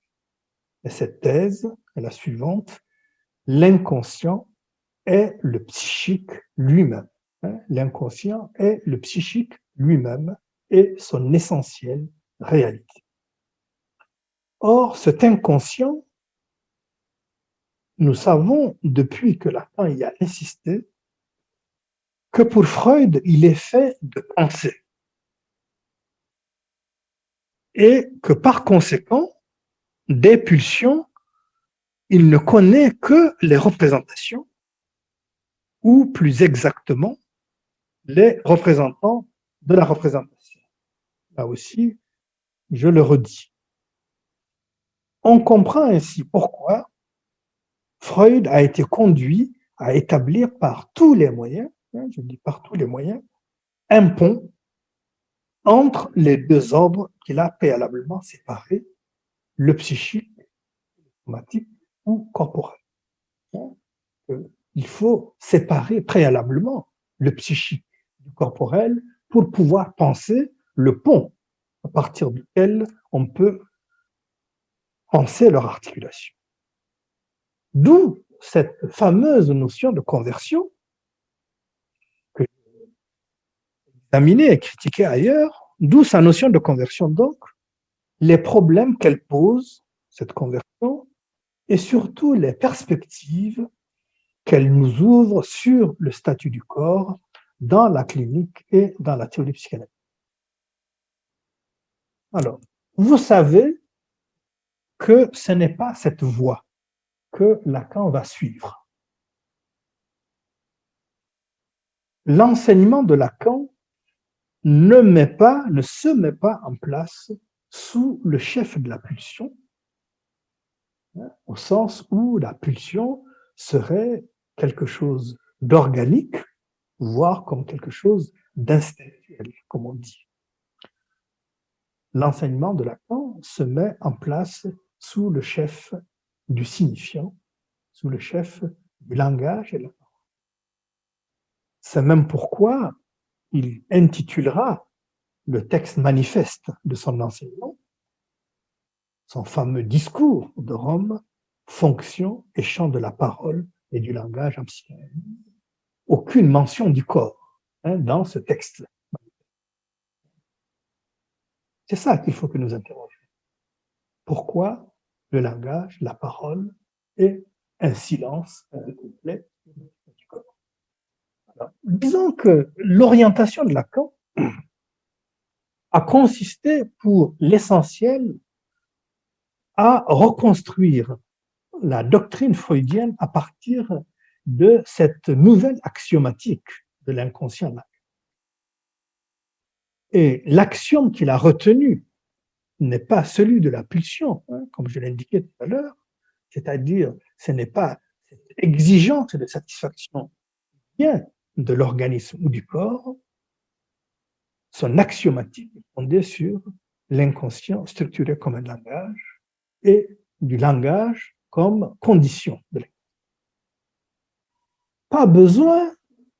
Et cette thèse est la suivante: l'inconscient est le psychique lui-même. L'inconscient est le psychique lui-même et son essentielle réalité. Or, cet inconscient, nous savons depuis que Lacan y a insisté que pour Freud, il est fait de pensée. Et que par conséquent, des pulsions, il ne connaît que les représentations, ou plus exactement, les représentants de la représentation. Là aussi, je le redis. On comprend ainsi pourquoi Freud a été conduit à établir par tous les moyens, je dis par tous les moyens, un pont entre les 2 ordres qu'il a préalablement séparés, le psychique, le somatique ou corporel. Il faut séparer préalablement le psychique du corporel pour pouvoir penser le pont à partir duquel on peut penser leur articulation. D'où cette fameuse notion de conversion que j'ai examinée et critiquée ailleurs, d'où sa notion de conversion donc, les problèmes qu'elle pose, cette conversion, et surtout les perspectives qu'elle nous ouvre sur le statut du corps dans la clinique et dans la théorie psychanalytique. Alors, vous savez que ce n'est pas cette voie que Lacan va suivre. L'enseignement de Lacan ne se met pas en place sous le chef de la pulsion, au sens où la pulsion serait quelque chose d'organique, voire comme quelque chose d'instinctuel, comme on dit. L'enseignement de Lacan se met en place sous le chef du signifiant, sous le chef du langage et de la parole. C'est même pourquoi il intitulera le texte manifeste de son enseignement, son fameux discours de Rome, fonction et champ de la parole et du langage en psychanalyse. Aucune mention du corps dans ce texte. C'est ça qu'il faut que nous interrogions. Pourquoi le langage, la parole et un silence complet du corps? Alors, disons que l'orientation de Lacan a consisté pour l'essentiel à reconstruire la doctrine freudienne à partir de cette nouvelle axiomatique de l'inconscient. Et l'axiome qu'il a retenu n'est pas celui de la pulsion, comme je l'indiquais tout à l'heure, c'est-à-dire ce n'est pas cette exigence de satisfaction bien de l'organisme ou du corps. Son axiomatique est fondée sur l'inconscient structuré comme un langage et du langage comme condition de l'inconscient. Pas besoin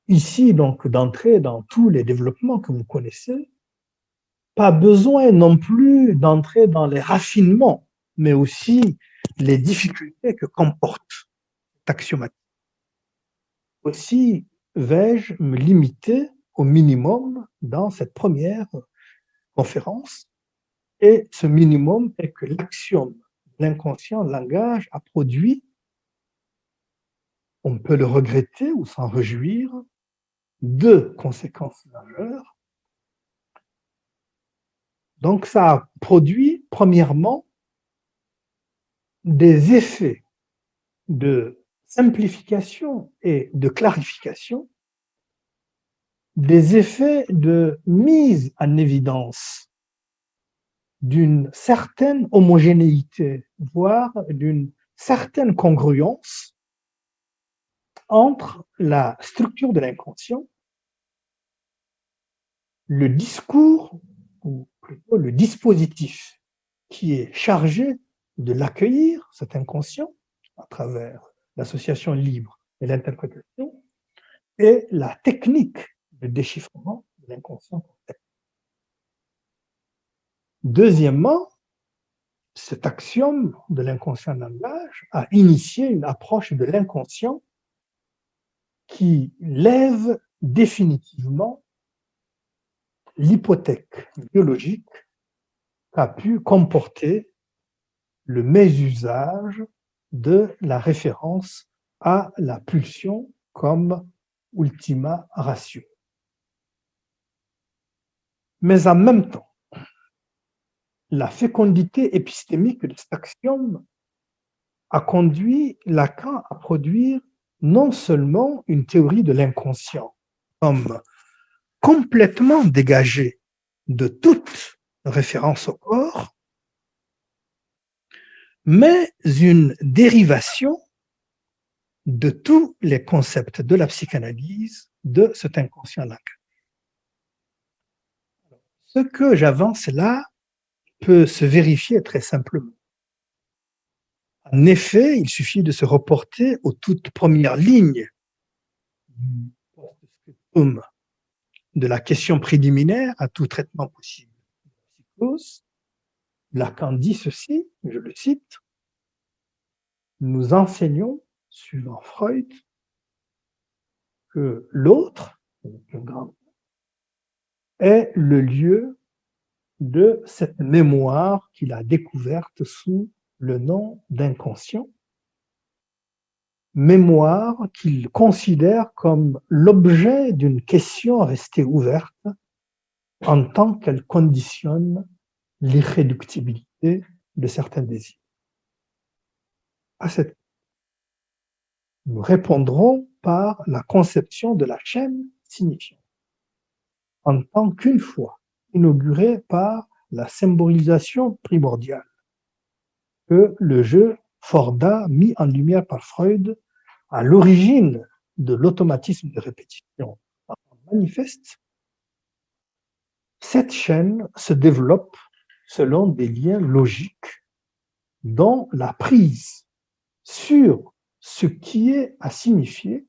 ici donc d'entrer dans tous les développements que vous connaissez, pas besoin non plus d'entrer dans les raffinements, mais aussi les difficultés que comporte cette axiomatique. Aussi vais-je me limiter au minimum dans cette première conférence, et ce minimum est que l'axiome de l'inconscient langage a produit, on peut le regretter ou s'en réjouir, deux conséquences majeures. Donc ça a produit, premièrement, des effets de simplification et de clarification, des effets de mise en évidence d'une certaine homogénéité, voire d'une certaine congruence entre la structure de l'inconscient, le discours, ou plutôt le dispositif qui est chargé de l'accueillir, cet inconscient, à travers l'association libre et l'interprétation, et la technique de déchiffrement de l'inconscient. Deuxièmement, cet axiome de l'inconscient langage a initié une approche de l'inconscient qui lève définitivement l'hypothèque biologique qu'a pu comporter le mésusage de la référence à la pulsion comme ultima ratio. Mais en même temps, la fécondité épistémique de cet axiome a conduit Lacan à produire non seulement une théorie de l'inconscient comme complètement dégagée de toute référence au corps, mais une dérivation de tous les concepts de la psychanalyse de cet inconscient Lacan. Ce que j'avance là peut se vérifier très simplement. En effet, il suffit de se reporter aux toutes premières lignes du post-scriptum de la question préliminaire à tout traitement possible de la psychose. Lacan dit ceci, je le cite, « Nous enseignons, suivant Freud, que l'autre, le grand, est le lieu de cette mémoire qu'il a découverte sous le nom d'inconscient mémoire qu'il considère comme l'objet d'une question restée ouverte en tant qu'elle conditionne l'irréductibilité de certains désirs. À cette nous répondrons par la conception de la chaîne signifiante, en tant qu'une fois inaugurée par la symbolisation primordiale que le jeu Forda, mis en lumière par Freud, à l'origine de l'automatisme de répétition manifeste, cette chaîne se développe selon des liens logiques dont la prise sur ce qui est à signifier,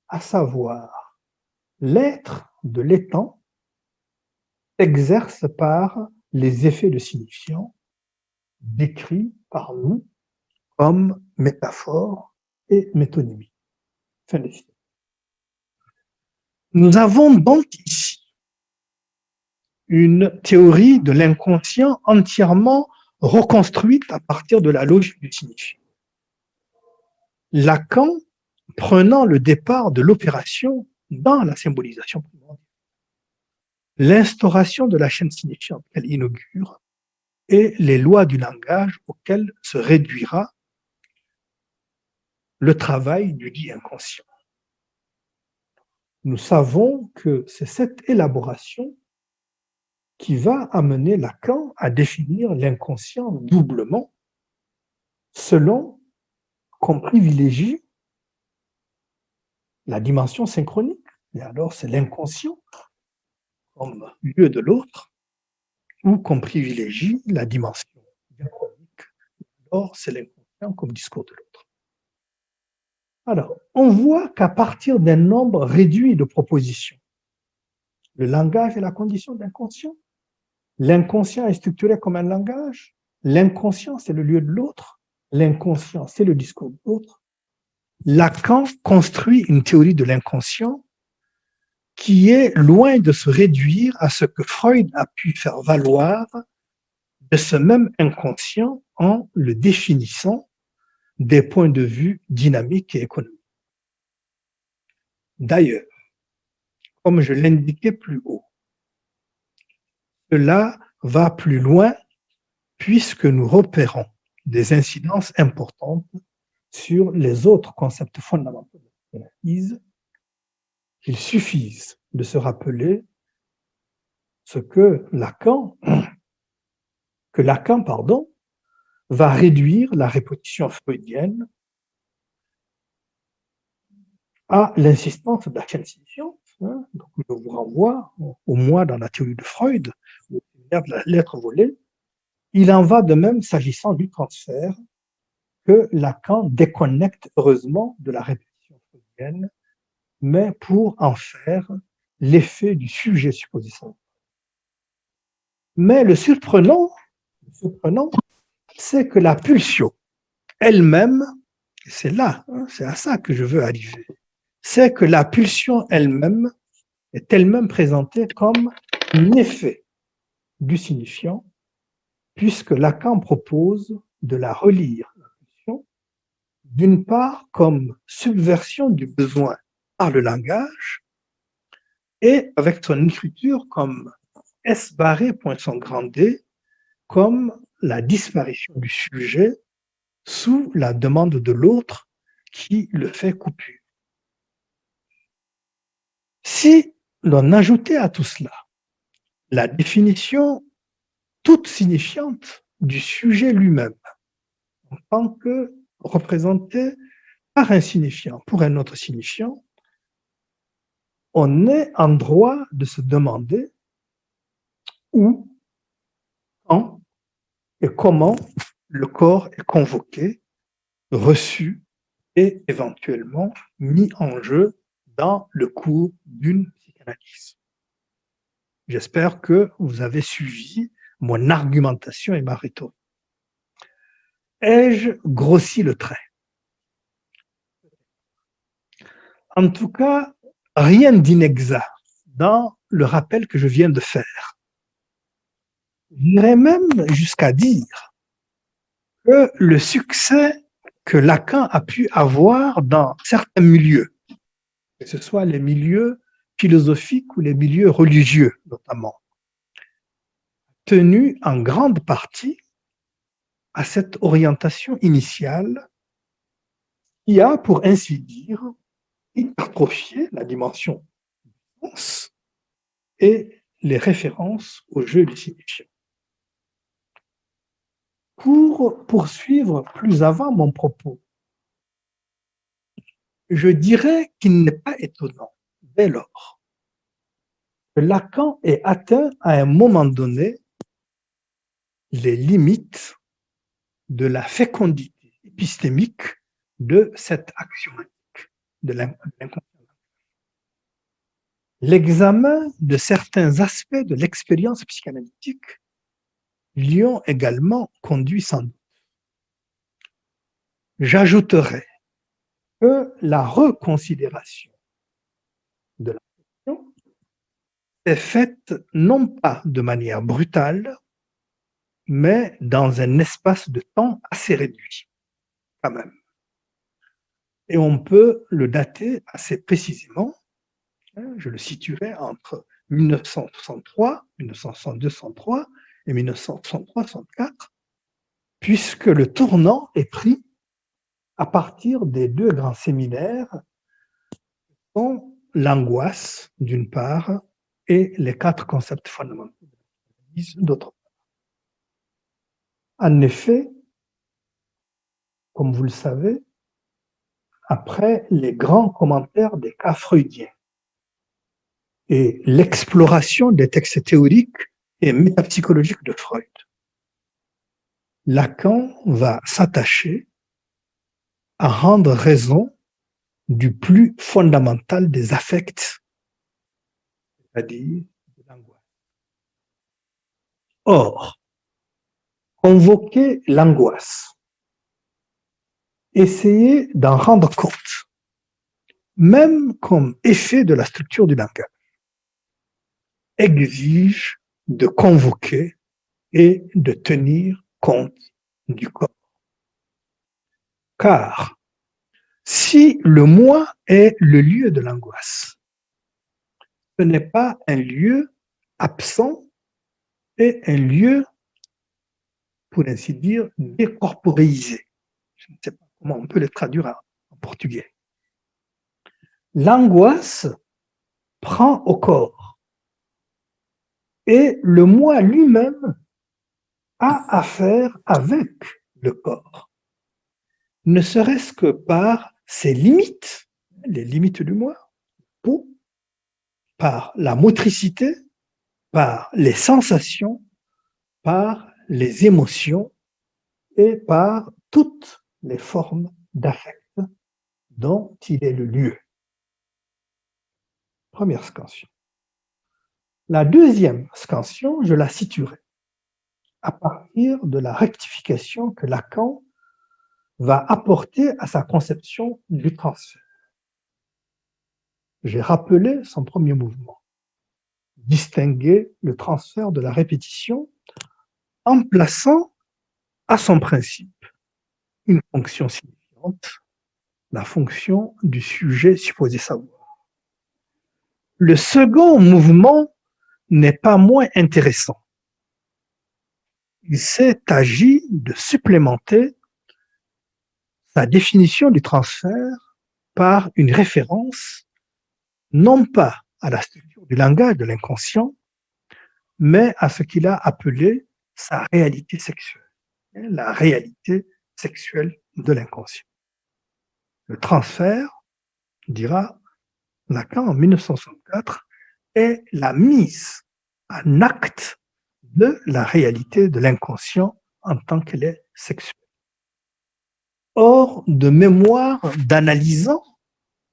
à savoir l'être de l'étant, exerce par les effets de signifiant décrits par nous comme métaphore et métonymie. Fin de citation. Nous avons donc ici une théorie de l'inconscient entièrement reconstruite à partir de la logique du signifiant. Lacan prenant le départ de l'opération dans la symbolisation primordiale. L'instauration de la chaîne signifiante qu'elle inaugure et les lois du langage auxquelles se réduira le travail du dit inconscient. Nous savons que c'est cette élaboration qui va amener Lacan à définir l'inconscient doublement selon qu'on privilégie la dimension synchronique, et alors c'est l'inconscient comme lieu de l'autre, ou qu'on privilégie la dimension diachronique, alors c'est l'inconscient comme discours de l'autre. Alors, on voit qu'à partir d'un nombre réduit de propositions, le langage est la condition d'inconscient. L'inconscient est structuré comme un langage. L'inconscient, c'est le lieu de l'autre. L'inconscient, c'est le discours de l'autre. Lacan construit une théorie de l'inconscient qui est loin de se réduire à ce que Freud a pu faire valoir de ce même inconscient en le définissant des points de vue dynamiques et économiques. D'ailleurs, comme je l'indiquais plus haut, cela va plus loin puisque nous repérons des incidences importantes sur les autres concepts fondamentaux de l'analyse. Il suffit de se rappeler ce que Lacan va réduire la répétition freudienne à l'insistance de la chaîne signifiante. Donc, je vous renvoie au moins dans la théorie de Freud, de la lettre volée. Il en va de même s'agissant du transfert que Lacan déconnecte heureusement de la répétition freudienne, mais pour en faire l'effet du sujet supposé. Mais le surprenant, c'est que la pulsion elle-même, c'est là, c'est à ça que je veux arriver, c'est que la pulsion elle-même est elle-même présentée comme un effet du signifiant, puisque Lacan propose de la relire, la pulsion, d'une part comme subversion du besoin par le langage, et avec son écriture comme S barré point son grand D, comme la disparition du sujet sous la demande de l'autre qui le fait coupure. Si l'on ajoutait à tout cela la définition toute signifiante du sujet lui-même, en tant que représenté par un signifiant pour un autre signifiant, on est en droit de se demander où, quand et comment le corps est convoqué, reçu et éventuellement mis en jeu dans le cours d'une psychanalyse. J'espère que vous avez suivi mon argumentation et ma rhétorique. Ai-je grossi le trait? En tout cas, rien d'inexact dans le rappel que je viens de faire. J'irais même jusqu'à dire que le succès que Lacan a pu avoir dans certains milieux, que ce soit les milieux philosophiques ou les milieux religieux notamment, tenus en grande partie à cette orientation initiale qui a, pour ainsi dire, hypertrophié la dimension du sens et les références au jeu du signifiant. Pour poursuivre plus avant mon propos, je dirais qu'il n'est pas étonnant, dès lors, que Lacan ait atteint à un moment donné les limites de la fécondité épistémique de cette axiomatique de l'inconscient. L'examen de certains aspects de l'expérience psychanalytique l'y ont également conduit sans doute. J'ajouterai que la reconsidération de la question est faite non pas de manière brutale, mais dans un espace de temps assez réduit, quand même. Et on peut le dater assez précisément, je le situerai entre 1963, 1962-63 et 1963-64, puisque le tournant est pris à partir des deux grands séminaires sont l'angoisse, d'une part, et les quatre concepts fondamentaux de l'analyse, d'autre part. En effet, comme vous le savez, après les grands commentaires des cas freudiens et l'exploration des textes théoriques et métapsychologiques de Freud, Lacan va s'attacher à rendre raison du plus fondamental des affects, c'est-à-dire de l'angoisse. Or, convoquer l'angoisse, essayer d'en rendre compte, même comme effet de la structure du langage, exige de convoquer et de tenir compte du corps. Car si le moi est le lieu de l'angoisse, ce n'est pas un lieu absent et un lieu, pour ainsi dire, décorporéisé. Je ne sais pas comment on peut le traduire en portugais. L'angoisse prend au corps et le moi lui-même a affaire avec le corps, ne serait-ce que par ses limites, les limites du moi, ou par la motricité, par les sensations, par les émotions et par toutes les formes d'affect dont il est le lieu. Première scansion. La deuxième scansion, je la situerai à partir de la rectification que Lacan va apporter à sa conception du transfert. J'ai rappelé son premier mouvement, distinguer le transfert de la répétition en plaçant à son principe une fonction signifiante, la fonction du sujet supposé savoir. Le second mouvement n'est pas moins intéressant. Il s'est agi de supplémenter sa définition du transfert par une référence non pas à la structure du langage de l'inconscient, mais à ce qu'il a appelé sa réalité sexuelle, la réalité sexuelle de l'inconscient. Le transfert, dira Lacan en 1964, est la mise en acte de la réalité de l'inconscient en tant qu'elle est sexuelle. Or, de mémoire d'analysant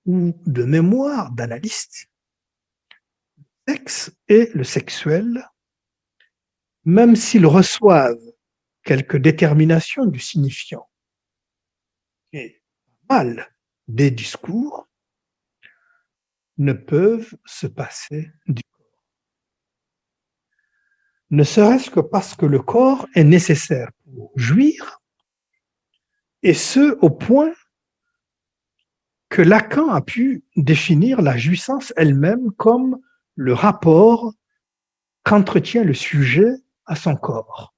ou de mémoire d'analyste, le sexe et le sexuel, même s'ils reçoivent quelques déterminations du signifiant et mal des discours, ne peuvent se passer du corps. Ne serait-ce que parce que le corps est nécessaire pour jouir, et ce, au point que Lacan a pu définir la jouissance elle-même comme le rapport qu'entretient le sujet à son corps.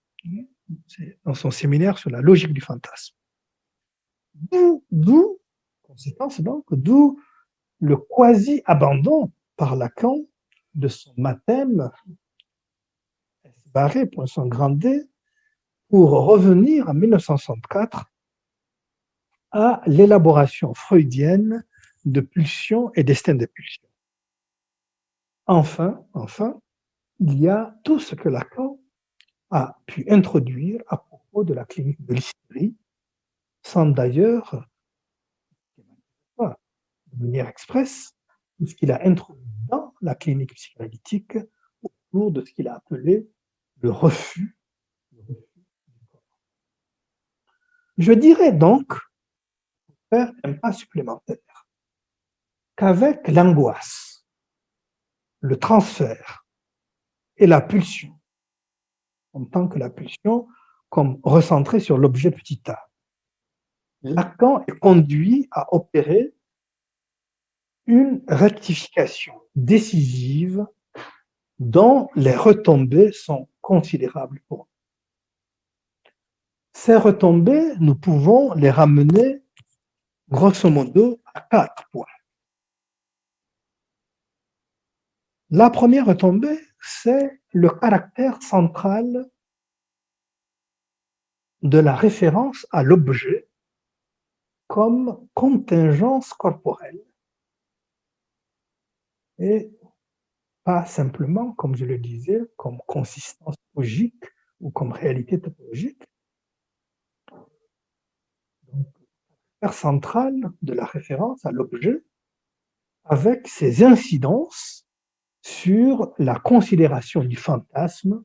C'est dans son séminaire sur la logique du fantasme. D'où le quasi-abandon par Lacan de son mathème barré pour son grand D pour revenir en 1964 à l'élaboration freudienne de pulsions et d'estime de pulsions. Enfin, il y a tout ce que Lacan a pu introduire à propos de la clinique de l'hystérie, sans d'ailleurs, de manière expresse, tout ce qu'il a introduit dans la clinique psychanalytique autour de ce qu'il a appelé le refus du corps. Je dirais donc, pour faire un pas supplémentaire, qu'avec l'angoisse, le transfert et la pulsion, en tant que la pulsion comme recentrée sur l'objet petit a, Lacan est conduit à opérer une rectification décisive dont les retombées sont considérables pour nous. Ces retombées, nous pouvons les ramener grosso modo à 4 points. La première retombée, c'est le caractère central de la référence à l'objet comme contingence corporelle et pas simplement, comme je le disais, comme consistance logique ou comme réalité topologique. Donc, le caractère central de la référence à l'objet avec ses incidences sur la considération du fantasme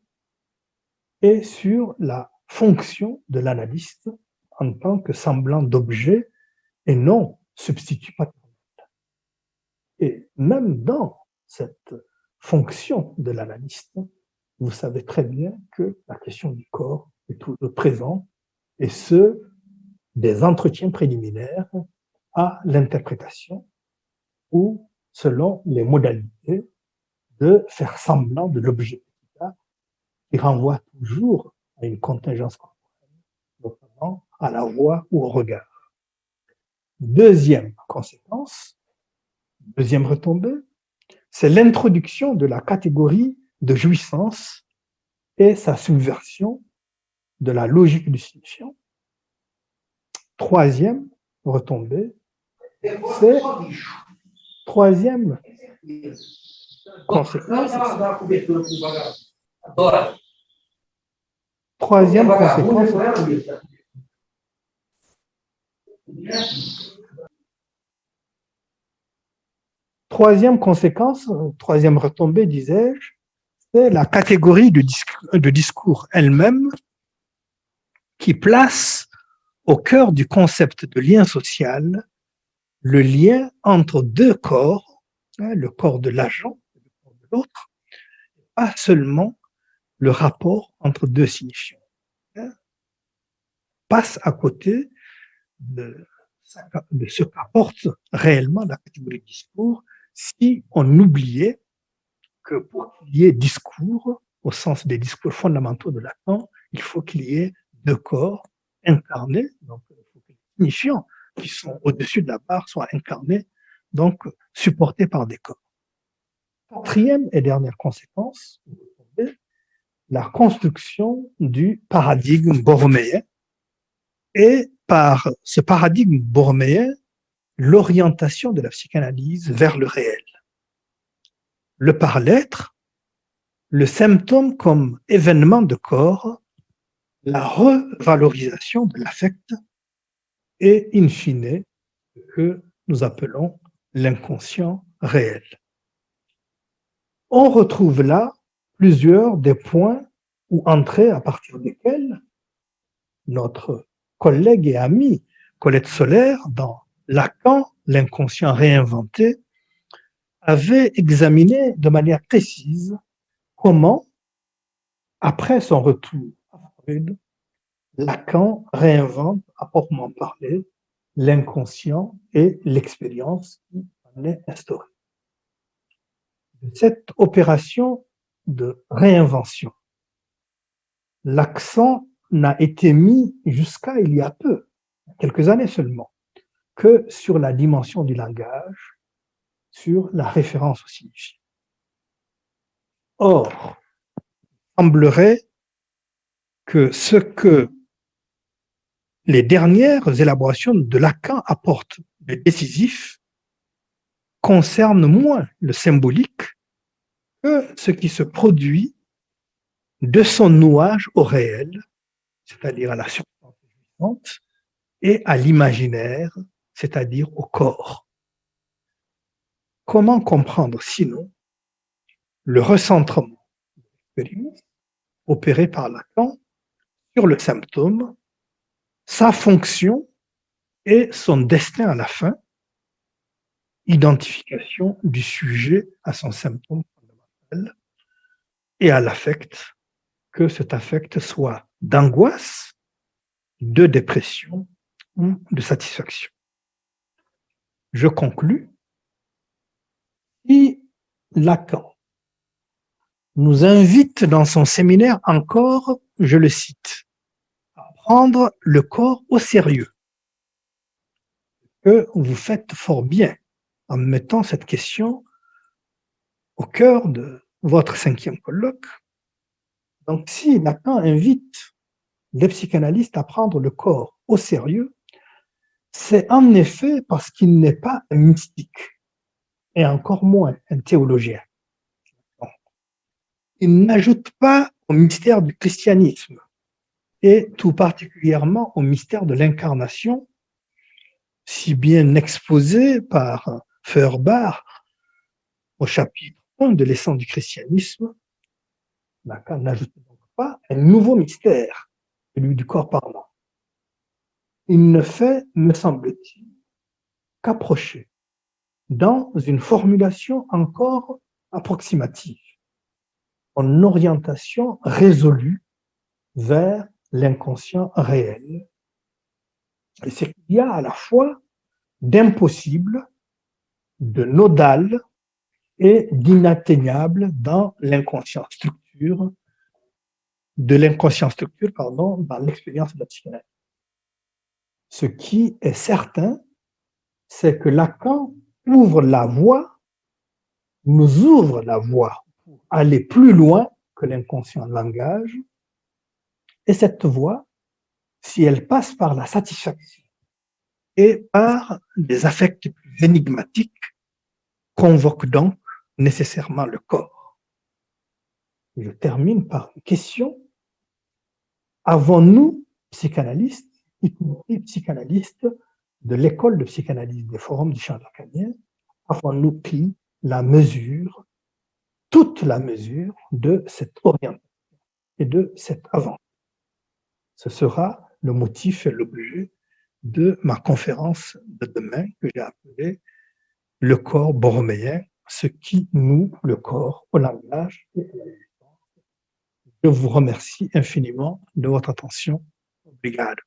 et sur la fonction de l'analyste en tant que semblant d'objet et non substitut paternel. Et même dans cette fonction de l'analyste, vous savez très bien que la question du corps est toujours présente, et ce, des entretiens préliminaires à l'interprétation ou selon les modalités de faire semblant de l'objet qui renvoie toujours à une contingence corporelle, notamment à la voix ou au regard. Deuxième conséquence, deuxième retombée, c'est l'introduction de la catégorie de jouissance et sa subversion de la logique du signifiant. Troisième retombée, c'est troisième conséquence. Troisième conséquence. Troisième conséquence, troisième retombée, disais-je, c'est la catégorie de discours elle-même qui place au cœur du concept de lien social le lien entre deux corps, le corps de l'agent et le corps de l'autre, pas seulement le rapport entre deux signifiants. Passe à côté de ce qu'apporte réellement la catégorie de discours si on oubliait que pour qu'il y ait discours, au sens des discours fondamentaux de Lacan, il faut qu'il y ait deux corps incarnés, donc il faut que les signifiants qui sont au-dessus de la barre soient incarnés, donc supportés par des corps. Quatrième et dernière conséquence, la construction du paradigme borroméen, et par ce paradigme borroméen, l'orientation de la psychanalyse vers le réel. Le par-l'être, le symptôme comme événement de corps, la revalorisation de l'affect et, in fine, ce que nous appelons l'inconscient réel. On retrouve là plusieurs des points ou entrées à partir desquels notre collègue et ami Colette Soler, dans Lacan, l'inconscient réinventé, avait examiné de manière précise comment, après son retour à Freud, Lacan réinvente, à proprement parler, l'inconscient et l'expérience qui en est instaurée. Cette opération de réinvention, l'accent n'a été mis jusqu'à il y a peu, quelques années seulement, que sur la dimension du langage, sur la référence au signifiant. Or, il semblerait que ce que les dernières élaborations de Lacan apportent de décisif concerne moins le symbolique que ce qui se produit de son nouage au réel, c'est-à-dire à la substance vivante, et à l'imaginaire, c'est-à-dire au corps. Comment comprendre sinon le recentrement de l'expérience opéré par Lacan sur le symptôme, sa fonction et son destin à la fin, identification du sujet à son symptôme fondamental et à l'affect, que cet affect soit d'angoisse, de dépression ou de satisfaction. Je conclus. Si Lacan nous invite dans son séminaire encore, je le cite, à prendre le corps au sérieux, que vous faites fort bien en mettant cette question au cœur de votre 5e colloque. Donc, si Lacan invite les psychanalystes à prendre le corps au sérieux, c'est en effet parce qu'il n'est pas un mystique, et encore moins un théologien. Il n'ajoute pas au mystère du christianisme, et tout particulièrement au mystère de l'incarnation, si bien exposé par Feuerbach au chapitre 1 de l'essence du christianisme. Lacan n'ajoute donc pas un nouveau mystère, celui du corps parlant. Il ne fait, me semble-t-il, qu'approcher dans une formulation encore approximative, en orientation résolue vers l'inconscient réel. Et c'est qu'il y a à la fois d'impossible, de nodal et d'inatteignable dans l'inconscient structure, dans l'expérience de la psychanalyse. Ce qui est certain, c'est que Lacan ouvre la voie, nous ouvre la voie pour aller plus loin que l'inconscient langage, et cette voie, si elle passe par la satisfaction et par des affects plus énigmatiques, convoque donc nécessairement le corps. Je termine par une question. Avons-nous, psychanalystes, y compris psychanalystes de l'école de psychanalyse des forums du champ lacanien, avons-nous pris la mesure, toute la mesure de cette orientation et de cette avancée? Ce sera le motif et l'objet de ma conférence de demain que j'ai appelée « Le corps borroméen, ce qui noue le corps au langage et à la vivance ». Je vous remercie infiniment de votre attention. Obrigado.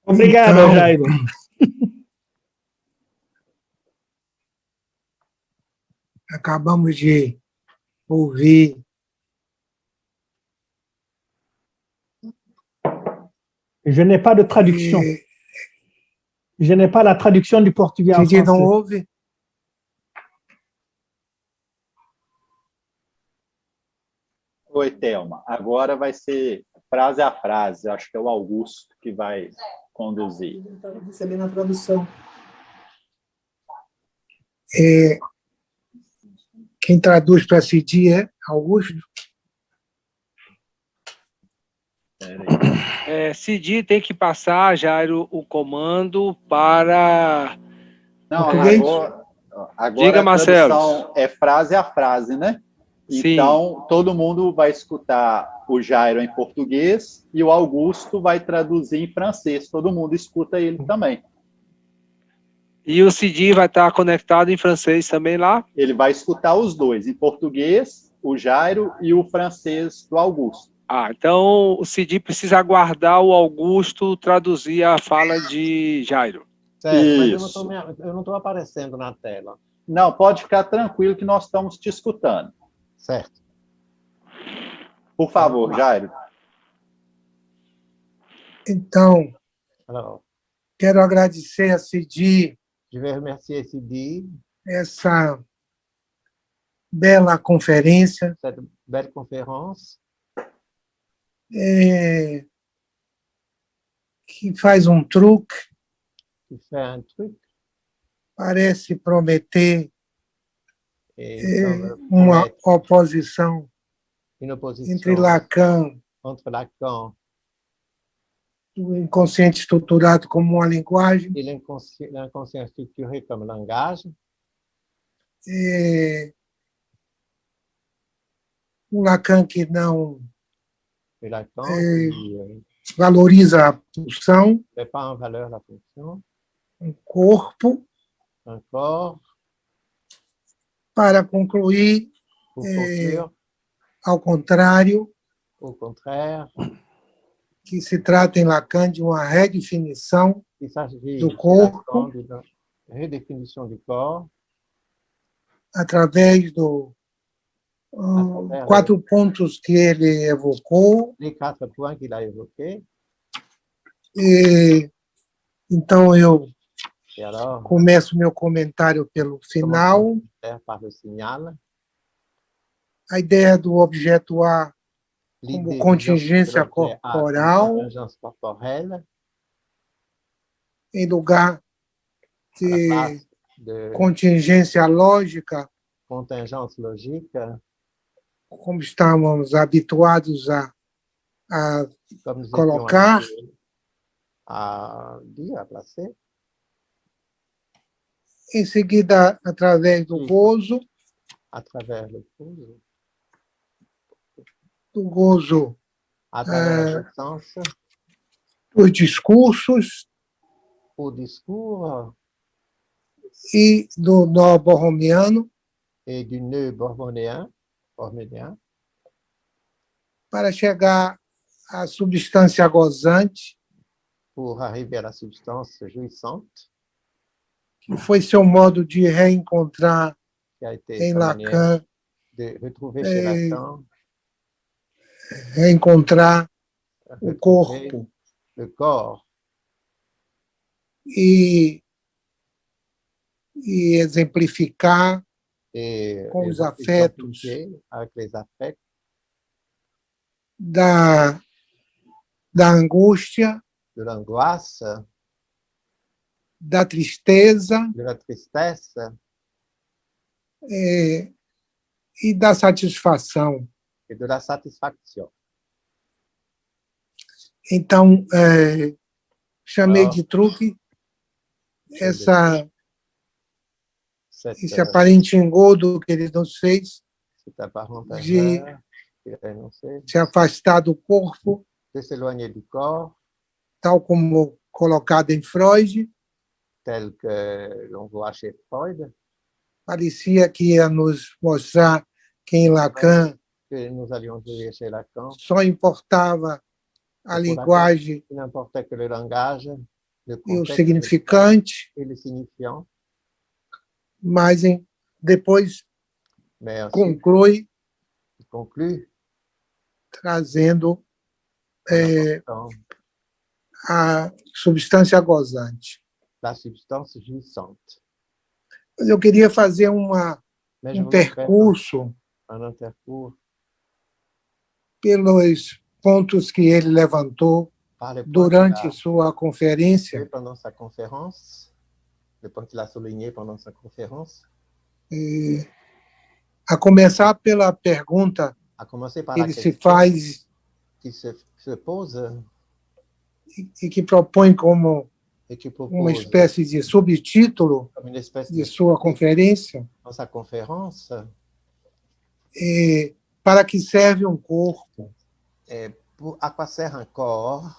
Obrigado, Então, Jairo. acabamos de ouvir Je n'ai pas de traduction. Je n'ai pas la traduction du portugais en Didi não français. ouve? Oi, Thelma. Agora vai ser frase a frase. Acho que é o Augusto que vai conduzir. Recebendo a tradução. Quem traduz para Cidi é Augusto? Cidi tem que passar, Jairo, o comando para... Não, Português? agora Diga, a tradução é frase a frase, né? Sim. Então, todo mundo vai escutar o Jairo em português e o Augusto vai traduzir em francês. Todo mundo escuta ele também. E o Cidi vai estar conectado em francês também lá? Ele vai escutar os dois, em português, o Jairo, e o francês do Augusto. Ah, então o Cidi precisa aguardar o Augusto traduzir a fala de Jairo. Certo, mas Isso. eu não estou aparecendo na tela. Não, pode ficar tranquilo que nós estamos te escutando. Certo. Por favor, Jairo. Então, Alors, quero agradecer a Cidi je vais remercier Sidi, essa bela conferência. cette belle conférence Que faz um truque, qui fait un truc parece prometer et semble uma promettre oposição une opposition entre Lacan, entre Lacan o inconsciente estruturado como uma linguagem, et l'inconscient structuré comme langage, um Lacan que não et Lacan qui valoriza a pulsão, ne met pas en valeur la fonction, um corpo, un corps, para concluir, pour conclure, ao contrário, au contraire, que se trata em Lacan de uma redefinição il s'agit do chez corpo Lacan d'une redéfinition du corps através travers 4 pontos que ele evocou. les 4 points qu'il a évoqués. Então, eu Et alors, começo meu comentário pelo final. par le signal, A ideia do objeto A l'idée como du contingência objet A comme corporal, contingence corporelle, em lugar à la de place de contingência lógica, contingence logique, como estávamos habituados a comme nous colocar. étions habitués à dire, à placer. Em seguida, através do gozo, À travers le pouce, à à travers la jouissance, dos discursos au discours e do nó borromiano, et du nœud borroméen, para chegar à substância gozante, pour arriver à la substance jouissante, que foi seu modo de reencontrar qui a été em sa manière Lacan, de retrouver chez Lacan, reencontrar o retrouver corpo le corps e exemplificar et com os et afetos avec les affects da angústia, de l'angoisse, da tristeza de la tristesse e da satisfação. et de la satisfaction. Então, chamei de truque esse aparente engodo que ele nos fez Cet apparent de erreur qu'il a énoncé, se afastar do corpo, de s'éloigner du corps, tal como colocado em Freud. tel que l'on voit chez Freud, Parecia que ia nos mostrar que em Lacan que nous allions jouer chez Lacan. só importava a linguagem Il n'importait que le langage, le e o contexte significante, et le signifiant, mas depois mais ensuite, conclui il conclut trazendo en apportant a substância gozante. la substance jouissante. Mas eu queria fazer Mais je voulais faire percurso un intercours pelos pontos que ele levantou par les points durante qu'il a sua conferência, fait pendant sa conférence, les points qu'il a soulignés pendant sa conférence, a começar pela pergunta à commencer par que la ele se question faz qui se pose e que propõe como et qui uma propose espécie de subtítulo comme une espèce de de sua conferência, dans sa conférence, Para que serve um corpo? À quoi sert un corps?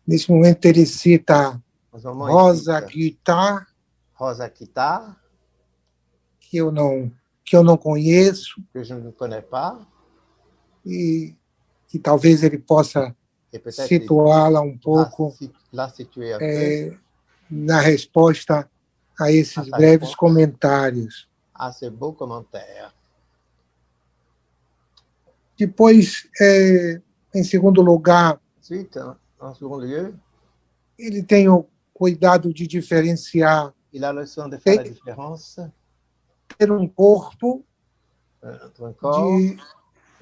Nesse momento ele cita En ce moment, il Rosa cite Guitar, Rosa Guitar, que eu não conheço, que je ne connais pas, e que talvez ele possa et peut-être situá-la um pouco la situer un peu na resposta a esses Essa breves resposta. comentários. à ces beaux commentaires. Depois, em segundo lugar, Ensuite, en second lieu, ele tem o cuidado de diferenciar il a le soin de faire la différence ter um corpo entre un corps,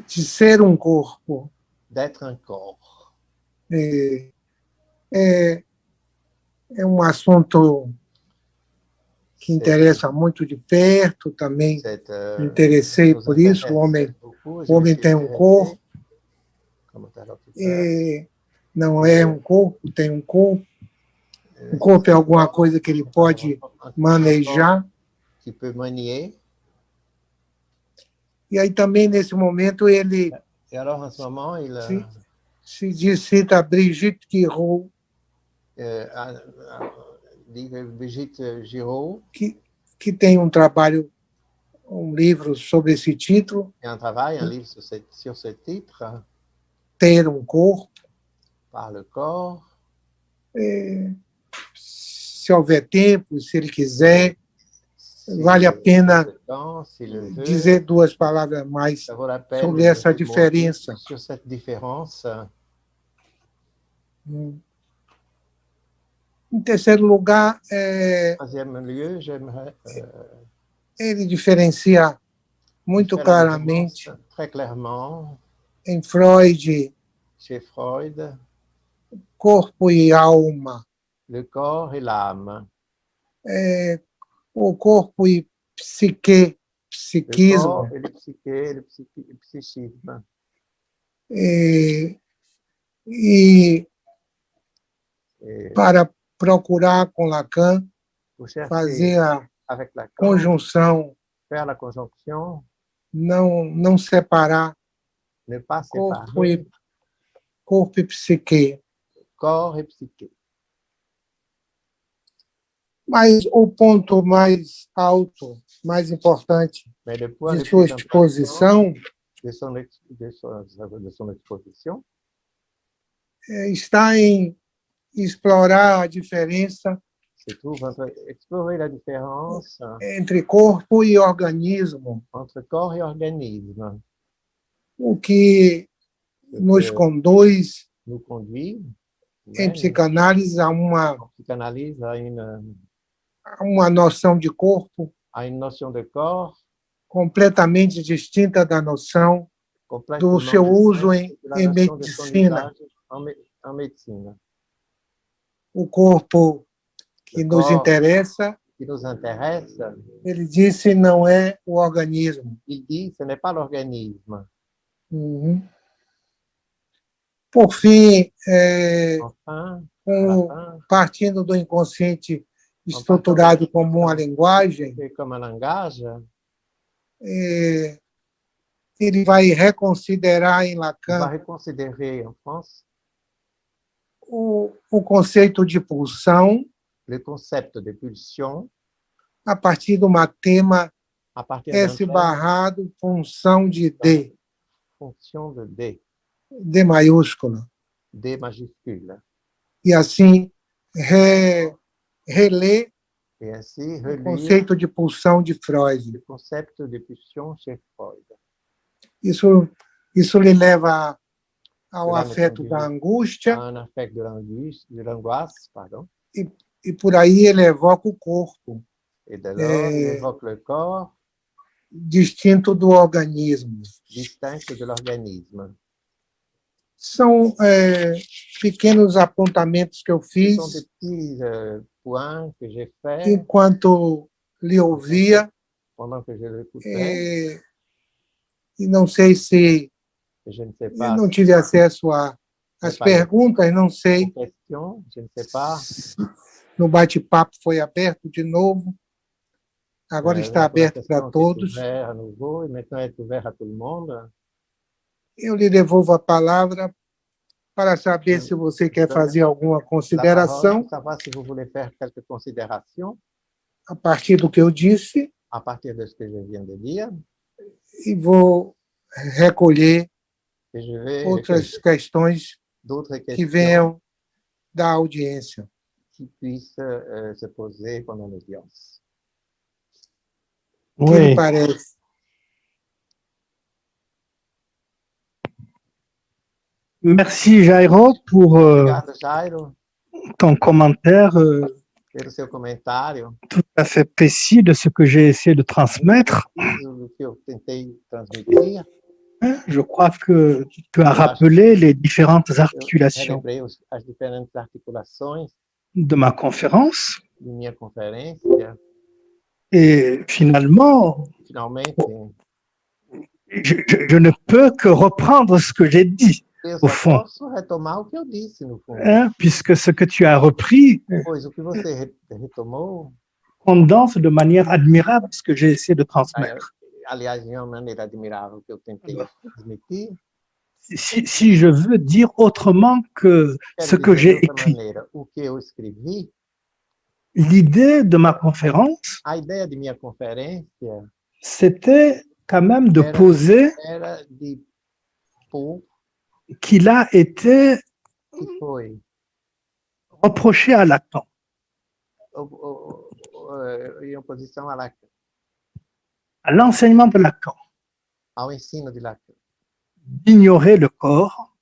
de ser um corpo. d'être un corps. É um assunto que interessa muito de perto, também me interessei por isso. O homem tem um corpo, não é um corpo, tem um corpo. O corpo é alguma coisa que ele pode manejar. Que peut manier. E aí também, nesse momento, ele Et alors, en ce moment, il cita Brigitte Giraud, Brigitte Giraud, que tem um trabalho, um livro sobre esse título. Il y a un travail, un livre sur ce titre. Ter um corpo. Par le corps. Se houver tempo, se ele quiser, vale a pena dizer duas palavras mais sobre essa diferença. Sur cette différence. Em terceiro lugar, troisième lieu, j'aimerais ele diferencia muito claramente très clairement em Freud, chez Freud, corpo e alma. Le corps et l'âme. O corpo e psique, psiquismo. Le corps et le psyché, le psychisme. E para procurar com Lacan fazer a conjunção, faire la conjonction, não separar ne pas séparer corpo e psique. Corps et psyché. Mas o ponto mais alto, mais importante de sua exposição de son exposition está em explorar a diferença explorer la différence entre corpo e organismo, entre corps et organisme, o que nos conduz nous conduit em psicanálise a uma noção de corpo completamente distinta da noção do seu uso em medicina. O corpo que nos interessa, ele disse, não é o organismo. Il dit, ce n'est pas l'organisme. Por fim, partindo do inconsciente estruturado como uma linguagem, ele vai reconsiderar em Lacan o conceito de pulsão, le concept de pulsion, a partir do matema S barrado, função de D. Fonction de D. D maiúscula. D majuscule. E assim, reler o conceito de pulsão de Freud. O conceito de pulsão chez Freud. Isso lhe leva ao afeto da angústia. Un affect de l'angoisse, pardon. E por aí ele evoca o corpo. Et de là, il évoque le corps. Distinto do organismo. Distinct de l'organisme. São pequenos apontamentos que eu fiz enquanto lhe ouvia, e não sei se eu não tive acesso às perguntas, não sei. No bate-papo foi aberto de novo. Agora está aberto para todos. Ouvert à nouveau, et maintenant est ouvert à tout le monde. Eu lhe devolvo a palavra para saber se você quer fazer alguma consideração Para savoir si vous voulez faire quelques considérations a partir do que eu disse, à partir de ce que je viens de dire. e vou recolher Et je vais outras questões d'autres que questions venham da audiência. qui puissent se poser pendant l'audience. O que Oui. lhe parece? Merci Jairo pour Obrigado, Jairo, ton commentaire pelo seu comentário. tout à fait précis de ce que j'ai essayé de transmettre. Do que eu tentei transmitir. Je crois que tu as rappelé les différentes Eu articulations relembrei as diferentes articulações de ma conférence de minha conferência. et finalement, Finalmente, je ne peux que reprendre ce que j'ai dit, eu au só fond, posso retomar o que eu disse, no fundo. puisque ce que tu as repris Pois o que você retomou, condense de manière admirable ce que j'ai essayé de transmettre. aliás, de uma maneira admirável que eu tentei transmitir, Si je veux dire autrement que ce quero que dizer de j'ai outra écrit, maneira, o que eu escrevi, l'idée de ma conférence, a ideia de minha conferência c'était quand même de poser era de pôr qu'il a été que foi reproché à Lacan em oposição à l'enseignement de Lacan, ao ensino de Lacan, d'ignorer le corps,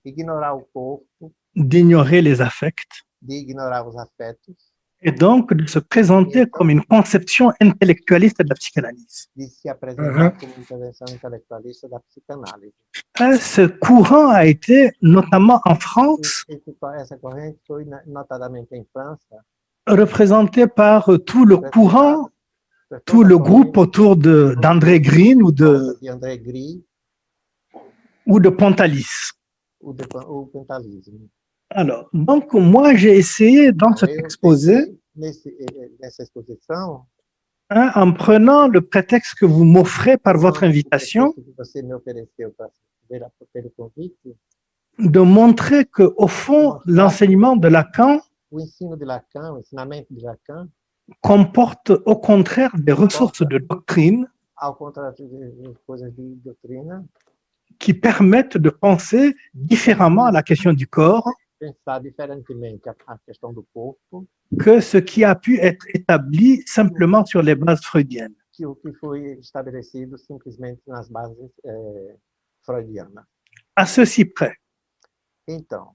ignorar o corpo, d'ignorer les affects, de ignorar os afetos, et donc de se présenter comme une conception intellectualiste de la psychanalyse. de se apresentar como intervenção intelectualista da psicanálise. Ce courant a été, notamment en France, Essa corrente foi notadamente em França, représenté par tout le courant, tout le groupe autour d'André Green de André Gris ou de Pontalis. ou pentalismo. Alors, donc moi j'ai essayé dans cet exposé, Nessa exposição, en prenant le prétexte que vous m'offrez par votre invitation, que você me ofereceu pelo convite, de montrer que au fond, l'enseignement de Lacan o ensino de Lacan, o ensinamento de Lacan, comporte au contraire des ressources de doctrine ao contrário de coisas de doutrina, qui permettent de penser différemment à la question du corps pensar diferentemente a questão do corpo, que ce qui a pu être établi simplement sur les bases freudiennes. que o que foi estabelecido simplesmente nas bases freudianas. À ceci près, Então,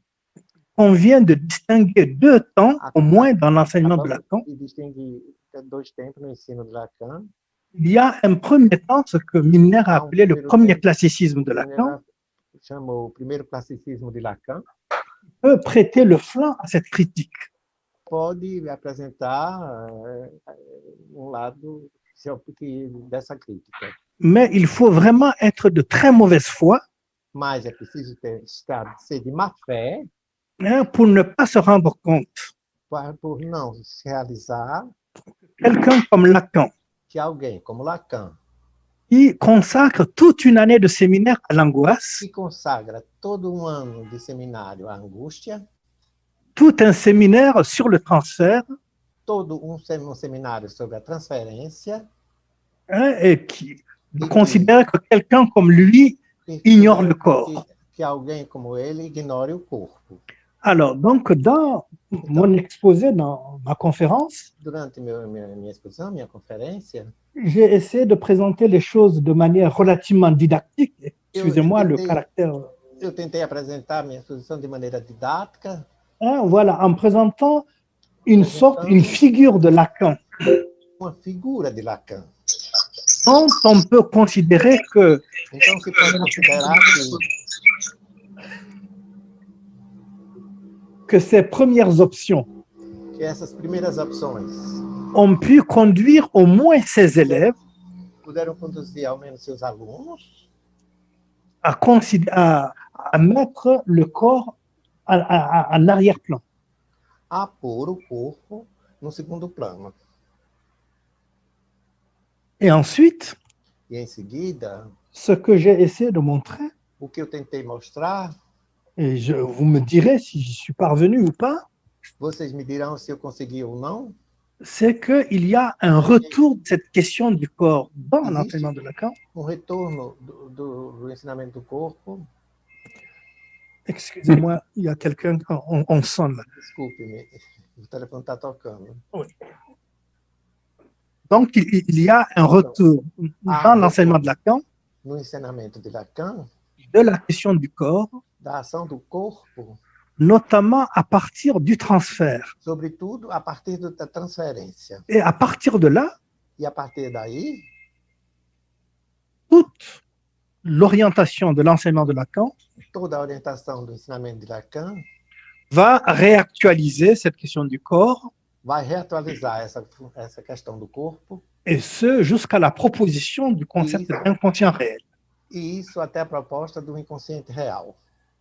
on vient de distinguer deux temps, au moins dans l'enseignement de Lacan. e distingue dois tempos no ensino de Lacan. Il y a un premier temps, ce que Milner a appelé le premier classicisme de Lacan, Chamou o primeiro classicismo de Lacan. peut prêter le flanc à cette critique. Pode apresentar lado dessa crítica. Mais il faut vraiment être de très mauvaise foi Mas é preciso ser de má fé pour ne pas se rendre compte. por não se realizar Quelqu'un comme Lacan, que alguém como Lacan, qui consacre toute une année de séminaire à l'angoisse, que consagra todo ano de seminário à angústia, tout un séminaire sur le transfert, todo seminário sobre a transferência, et qui considère que quelqu'un comme lui ignore le corps. Que alguém como ele ignore o corpo. Alors, donc, dans mon exposé, dans ma conférence, Durante minha exposição, minha conferência, j'ai essayé de présenter les choses de manière relativement didactique. Excusez-moi le caractère. Eu tentei apresentar minha exposição de maneira didática. Voilà, en présentant une figure de Lacan. Uma figura de Lacan. dont on peut considérer que Então se pode considerar que ces premières options que essas primeiras opções ont pu conduire au moins ses élèves puderam conduzir ao menos seus alunos à mettre le corps en arrière-plan. a pôr o corpo no segundo plano. Et ensuite, E em seguida, ce que j'ai essayé de montrer, o que eu tentei mostrar, et vous me direz si j'y suis parvenu ou pas, vocês me dirão se eu consegui ou não, c'est qu'il y a un retour de cette question du corps dans existe l'enseignement de Lacan. retorno do ensinamento do corpo. Excusez-moi, il y a quelqu'un, on sonne là. Desculpe-me, o telefone está tocando. Donc, il y a un retour dans l'enseignement de Lacan No ensinamento de Lacan, de la question du corps, da ação do corpo, notamment à partir du transfert. sobretudo a partir da transferência. Et à partir de là, E a partir daí, toute l'orientation de l'enseignement de Lacan toda a orientação do ensinamento de Lacan va réactualiser cette question du corps, vai reatualizar essa questão do corpo, et ce, jusqu'à la proposition du concept d'inconscient réel. e isso até a proposta do inconsciente real.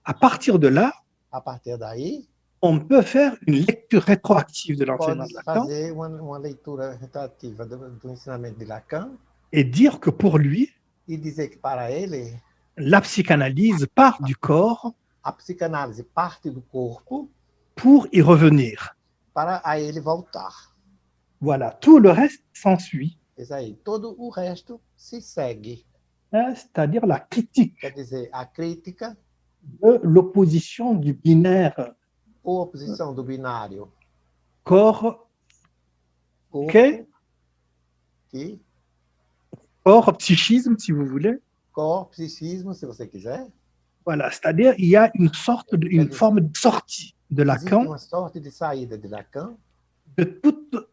À partir de là, A partir daí, on peut faire une lecture rétroactive de l'enseignement pode de Lacan fazer uma leitura retroativa do ensinamento de Lacan et dire que pour lui, e dizer que para ele, la psychanalyse part du corps a psicanálise parte do corpo pour y revenir. para a ele voltar. Voilà, tout le reste s'ensuit, Isso aí, todo o resto se segue. hein, c'est-à-dire la critique Quer dizer, a crítica de l'opposition du binaire ou oposição do binário corps, corpo, que, que corps, psychisme, si vous voulez. corpo, psiquismo, se você quiser. Voilà, c'est-à-dire il y a une forme de sortie de Existe Lacan uma sorte de saída de Lacan de toute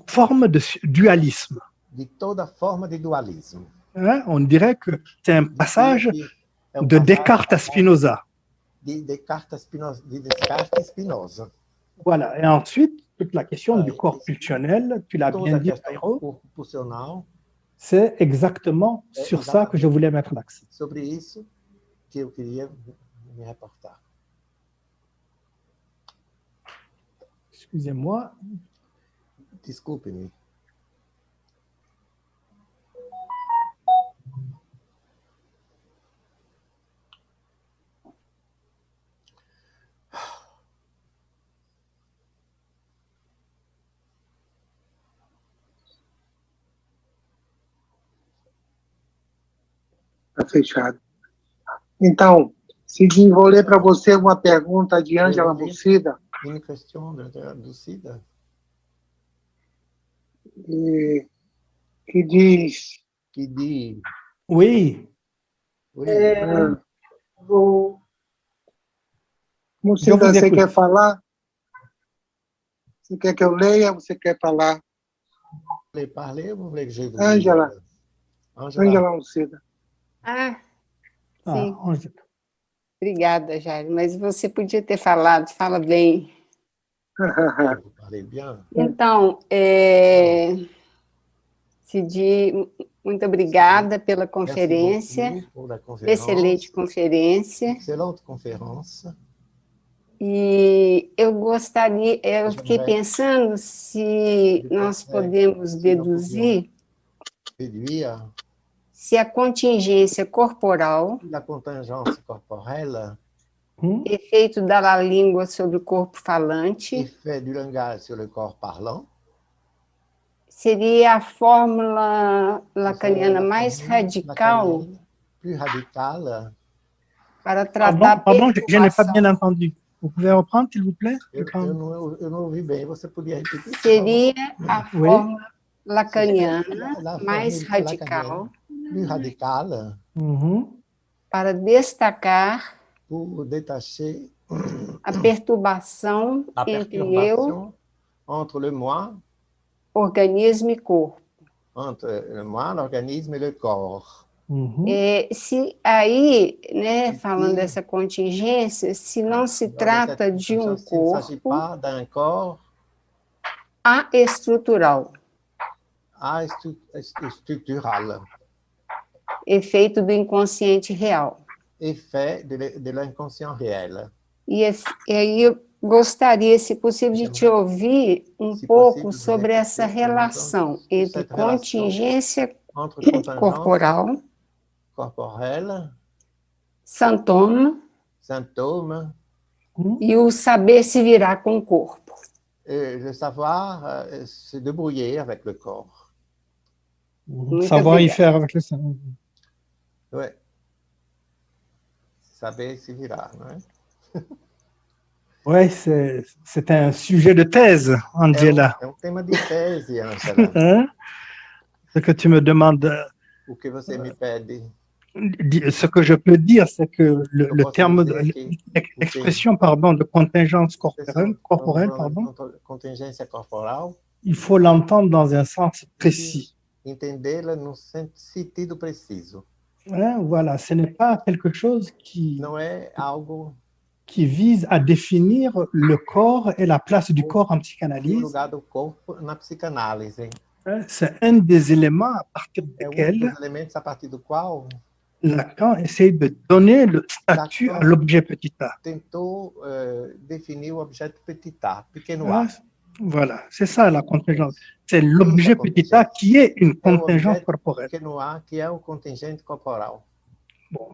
forme de dualisme. de toda forma de dualismo. Hein, on dirait que c'est un passage É um de passagem Descartes à Spinoza. de Descartes a Spinoza. Voilà, et ensuite, toute la question Ouais, du corps pulsionnel, tu l'as Toda bien a dit, questão do Jairo, corpo pulsional, c'est exactement sur ça que je voulais mettre l'accent. sobre isso que eu queria me reportar. Excusez-moi. Desculpe-me. Está fechado. Então, Cidinho, vou ler para você uma pergunta de Ângela Mucida, Une question do SIDA. que diz... Que diz... Oui, Oui, Mucida, Eu vou você écoute. quer falar? Você quer que eu leia ou você quer falar? parlez ou vous voulez que je vous Ângela. dise? Ângela. Ângela Mucida. Ah, ah, sim. Obrigada, Jair. Mas você podia ter falado, fala bem. Vous parlez bien. Então, Cidi, muito obrigada pela conferência, Merci beaucoup pour la conférence. excelente conferência. Excellente conférence. E eu fiquei pensando se nós podemos deduzir Déduire se a contingência corporal, la contingence corporelle, efeito da língua sobre o corpo falante, effet du langage sur le corps parlant, seria a fórmula lacaniana mais radical plus radicale. para tratar Pardon, je n'ai pas perturbação. bien entendu. Vous pouvez reprendre, s'il vous plaît? Eu não ouvi bem, você podia repetir? Seria a Oui. fórmula lacaniana La mais formule radical plus radicale para destacar pour détacher a perturbação la entre perturbation entre le moi, organismo e corpo. entre le moi, l'organisme et le corps. Se aí, né, falando dessa contingência, se não se trata de um Il ne s'agit corpo pas d'un corps aestrutural, structural, efeito do inconsciente real. effet de l'inconscient réel. E aí eu gostaria, se possível, de te ouvir um pouco sobre essa relação entre contingência entre contingência corporelle, sintoma, e o saber se virar com o corpo. et le savoir se débrouiller avec le corps. Savoir y faire avec le sang. Oui. Saber se virar, não é? Oui, c'est un sujet de thèse, Angela. É um tema de tese, Angela. Hein? Ce que tu me demandes, O que você me pede. ce que je peux dire, c'est que le terme, l'expression, pardon, de contingence corporelle, pardon, Contingência corporal, il faut l'entendre dans un sens précis. Entendê-la no sentido preciso. Hein? Voilà, ce n'est pas quelque chose Não é algo qui vise à définir le corps et la place du corps en no psychanalyse. lugar do corpo na psicanálise. Hein? C'est un des éléments à partir É desquels dos elementos a partir do qual Lacan essaye de donner le statut à l'objet petit a. tentou definir o objeto petit a, pequeno Hein? a. Voilà, c'est ça la contingence. C'est l'objet petit a qui est une contingence corporelle. Pequeno a, que é o contingente corporal. Bon,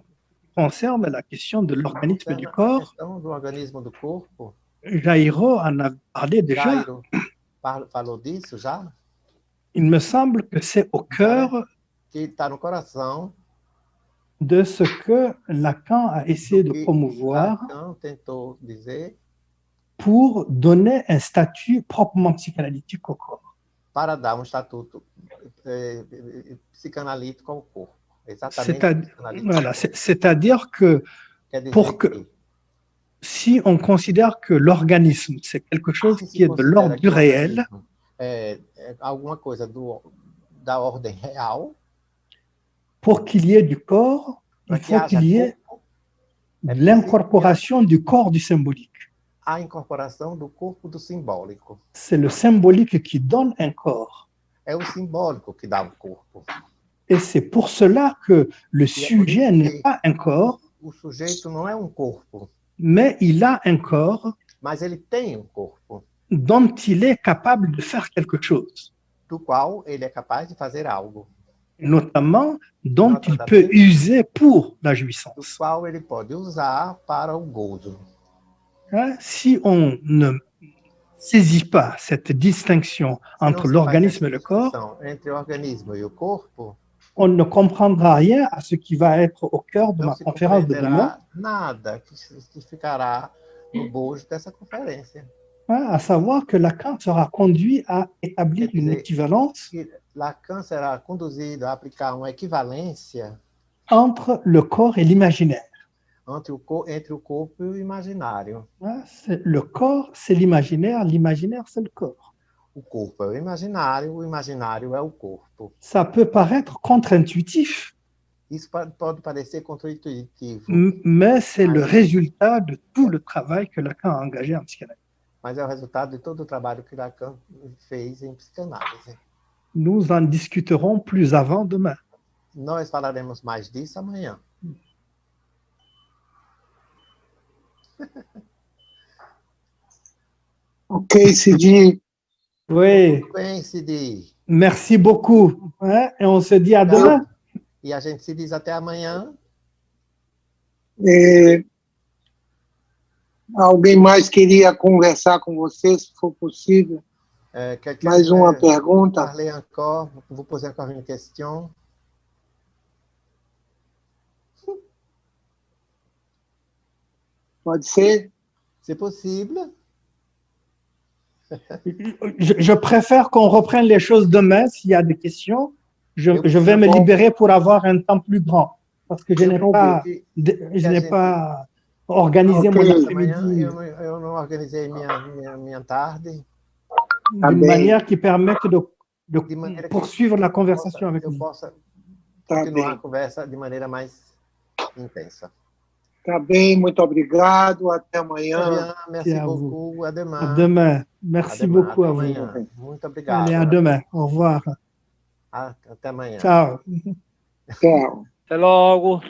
concerne la question de l'organisme du A corps, questão do organismo do corpo, Jairo en a parlé déjà. Jairo falou disso já, Il me semble que c'est au cœur que está no coração de ce que Lacan a essayé de que promouvoir Lacan tentou dizer pour donner un statut proprement psychanalytique au corps. para dar estatuto psicanalítico ao corpo. Exatamente. Voilà, c'est-à-dire que Quer dizer pour que si on considère que l'organisme, c'est quelque chose qui est de l'ordre du réel, alguma coisa da ordem real, pour qu'il y ait du corps, il faut qu'il y ait l'incorporation du corps du symbolique. a incorporação do corpo do simbólico. C'est le symbolique qui donne un corps. É o simbólico que dá o corpo. Et c'est pour cela que le sujet n'est pas un corps, O sujeito não é um corpo, mais il a un corps mas ele tem um corpo, dont il est capable de faire quelque chose, do qual ele é capaz de fazer algo, notamment dont il peut user pour la do jouissance. qual ele pode usar para o gozo. Hein? Si on ne saisit pas cette distinction entre l'organisme et le corps, Entre o organismo e o corpo, on ne comprendra rien à ce qui va être au cœur de não ma se conférence de demain, compreenderá nada que ficará no bojo dessa conferência. hein, à savoir que Lacan sera conduit à établir une équivalence Que Lacan será conduzido a aplicar uma equivalência entre le corps et l'imaginaire. entre o corpo e o imaginário. Hein, le corps, c'est l'imaginaire c'est le corps. O corpo é o imaginário é o corpo. Ça peut paraître contre-intuitif, Isso pode parecer contra-intuitivo, mais c'est le résultat de tout le travail que Lacan a engagé en psychanalyse. mas é o resultado de todo o trabalho que Lacan fez em psicanálise. Nous en discuterons plus avant demain. Nós falaremos mais disso amanhã. Ok, Sidi. Oui, Bem, Cidi. merci beaucoup. Hein, et on se dit à demain. E a gente se diz até amanhã. Alguém mais queria conversar com você, se for possível? Mais uma pergunta? Parler encore, vous poser encore une question. Pode ser? C'est possible. Je préfère qu'on reprenne les choses demain s'il y a des questions. Je vais me libérer pour avoir un temps plus grand parce que je n'ai pas organisé mon après-midi Eu não organizei minha tarde. d'une manière qui permette de poursuivre la conversation avec eu vous. possa continuar a conversa de maneira mais intensa. Tá bem, muito obrigado. Até amanhã. Merci à vous. beaucoup. À demain. À demain. Merci beaucoup à vous. Muito obrigado. Allez, à demain. Au revoir. Até amanhã. Ciao. Tchau. Até logo.